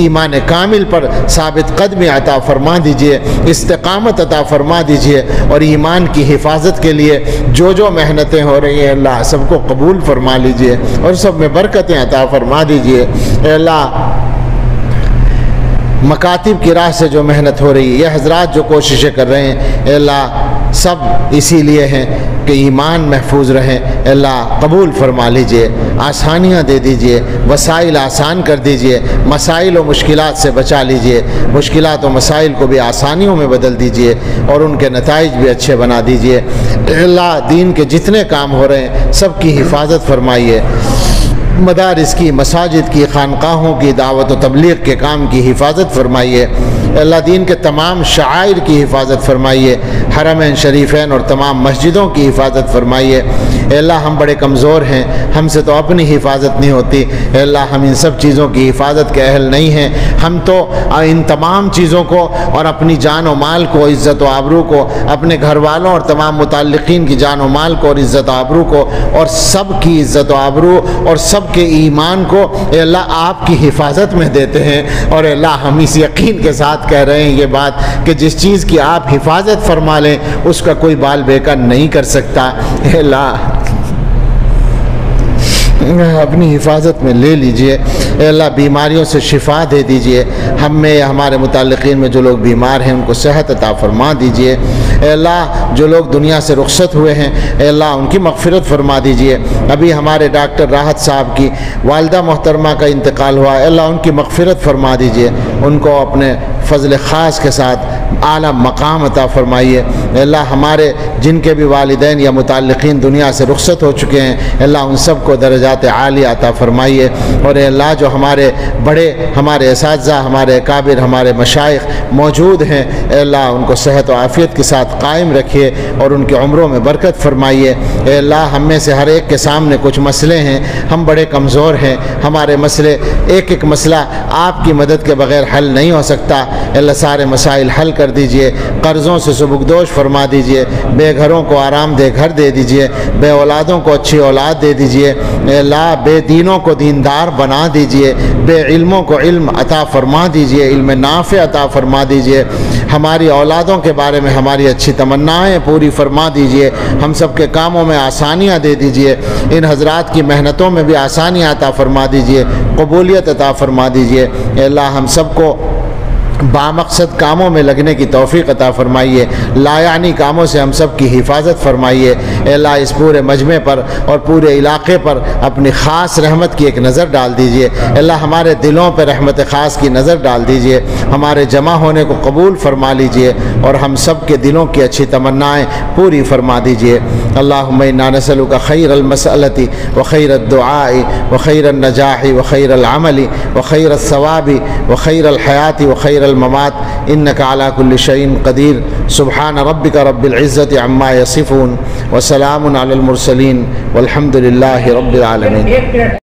ایمان کامل پر ثابت قدمی عطا فرما دیجئے، استقامت عطا فرما دیجئے اور ایمان کی حفاظت کے لیے جو محنتیں ہو رہی ہیں اللہ سب کو قبول فرما لیجئے اور سب میں برکتیں عطا فرما دیجئے. اے اللہ مکاتب کی راہ سے جو محنت ہو رہی ہے، یہ حضرات جو کوششیں کر رہے ہیں، اے اللہ سب اسی لیے ہیں کہ ایمان محفوظ رہیں. اے اللہ قبول فرما لیجئے، آسانیاں دے دیجئے، وسائل آسان کر دیجئے، مسائل و مشکلات سے بچا لیجئے، مشکلات و مسائل کو بھی آسانیوں میں بدل دیجئے اور ان کے نتائج بھی اچھے بنا دیجئے. اے اللہ دین کے جتنے کام ہو رہے ہیں سب کی حفاظت فرمائیے، مدارس کی، مساجد کی، خانقاہوں کی، دعوت و تبلیغ کے کام کی حفاظت فرمائیے. اللہ دین کے تمام شعائر کی حفاظت فرمائیے، حرمین شریفین اور تمام مسجدوں کی حفاظت فرمائیے. اے اللہ ہم بڑے کمزور ہیں، ہم سے تو اپنی حفاظت نہیں ہوتی. اے اللہ ہم ان سب چیزوں کی حفاظت کے اہل نہیں ہیں. ہم تو ان تمام چیزوں کو اور اپنی جان و مال کو، عزت و آبرو کو، اپنے گھر والوں اور تمام متعلقین کی جان و مال کو اور عزت و آبرو کو اور سب کی عزت و آبرو اور سب کے ایمان کو اے اللہ آپ کی حفاظت میں دیتے ہیں. اور اے اللہ ہم اس یقین کے ساتھ کہہ رہے ہیں یہ بات کہ جس چیز کی آپ حفاظت فرما لیں اس کا کوئی بال بیکار نہیں کر سکتا. اے اللہ اپنی حفاظت میں لے لیجئے. اے اللہ بیماریوں سے شفا دے دیجئے، ہم میں یا ہمارے متعلقین میں جو لوگ بیمار ہیں ان کو صحت عطا فرما دیجئے. اے اللہ جو لوگ دنیا سے رخصت ہوئے ہیں اے اللہ ان کی مغفرت فرما دیجئے. ابھی ہمارے ڈاکٹر راحت صاحب کی والدہ محترمہ کا انتقال ہوا، اے اللہ ان کی مغفرت فرما دیجئے، ان کو اپنے فضل خاص کے ساتھ اعلیٰ مقام عطا فرمائیے. اے اللہ ہمارے جن کے بھی والدین یا متعلقین دنیا سے رخصت ہو چکے ہیں اے اللہ ان سب کو درجات عالیہ عطا فرمائیے. اور اے اللہ جو ہمارے بڑے، ہمارے اساتذہ، ہمارے اکابر، ہمارے مشائخ موجود ہیں اے اللہ ان کو صحت و عافیت کے ساتھ قائم رکھیے اور ان کی عمروں میں برکت فرمائیے. اے اللہ ہم میں سے ہر ایک کے سامنے کچھ مسئلے ہیں، ہم بڑے کمزور ہیں، ہمارے مسئلے ایک مسئلہ آپ کی مدد کے بغیر حل نہیں ہو سکتا. اے اللہ سارے مسائل حل کر دیجئے، قرضوں سے سبکدوش فرما دیجئے، بے گھروں کو آرام دہ گھر دے دیجئے، بے اولادوں کو اچھی اولاد دے دیجئے. اے اللہ بے دینوں کو دیندار بنا دیجئے، بے علموں کو علم عطا فرما دیجئے، علم نافع عطا فرما دیجئے. ہماری اولادوں کے بارے میں ہماری اچھی تمنائیں پوری فرما دیجئے، ہم سب کے کاموں میں آسانیاں دے دیجئے، ان حضرات کی محنتوں میں بھی آسانیاں عطا فرما دیجئے، قبولیت عطا فرما دیجئے. اے اللہ ہم سب کو بامقصد کاموں میں لگنے کی توفیق عطا فرمائیے، لایعنی کاموں سے ہم سب کی حفاظت فرمائیے۔ اے اللہ اس پورے مجمع پر اور پورے علاقے پر اپنی خاص رحمت کی ایک نظر ڈال دیجئے۔ اے اللہ ہمارے دلوں پر رحمت خاص کی نظر ڈال دیجئے، ہمارے جمع ہونے کو قبول فرما لیجئے اور ہم سب کے دلوں کی اچھی تمنائیں پوری فرما دیجئے۔ اللہم انا نسألک خیر المسألۃ وخیر الدعاء وخیر النجاح وخیر العمل وخیر الثواب وخیر الحیات وخیر الممات انک علی کل شیء قدیر۔ سبحان ربک رب العزۃ عما یصفون وسلام علی المرسلین والحمد للہ رب العالمین۔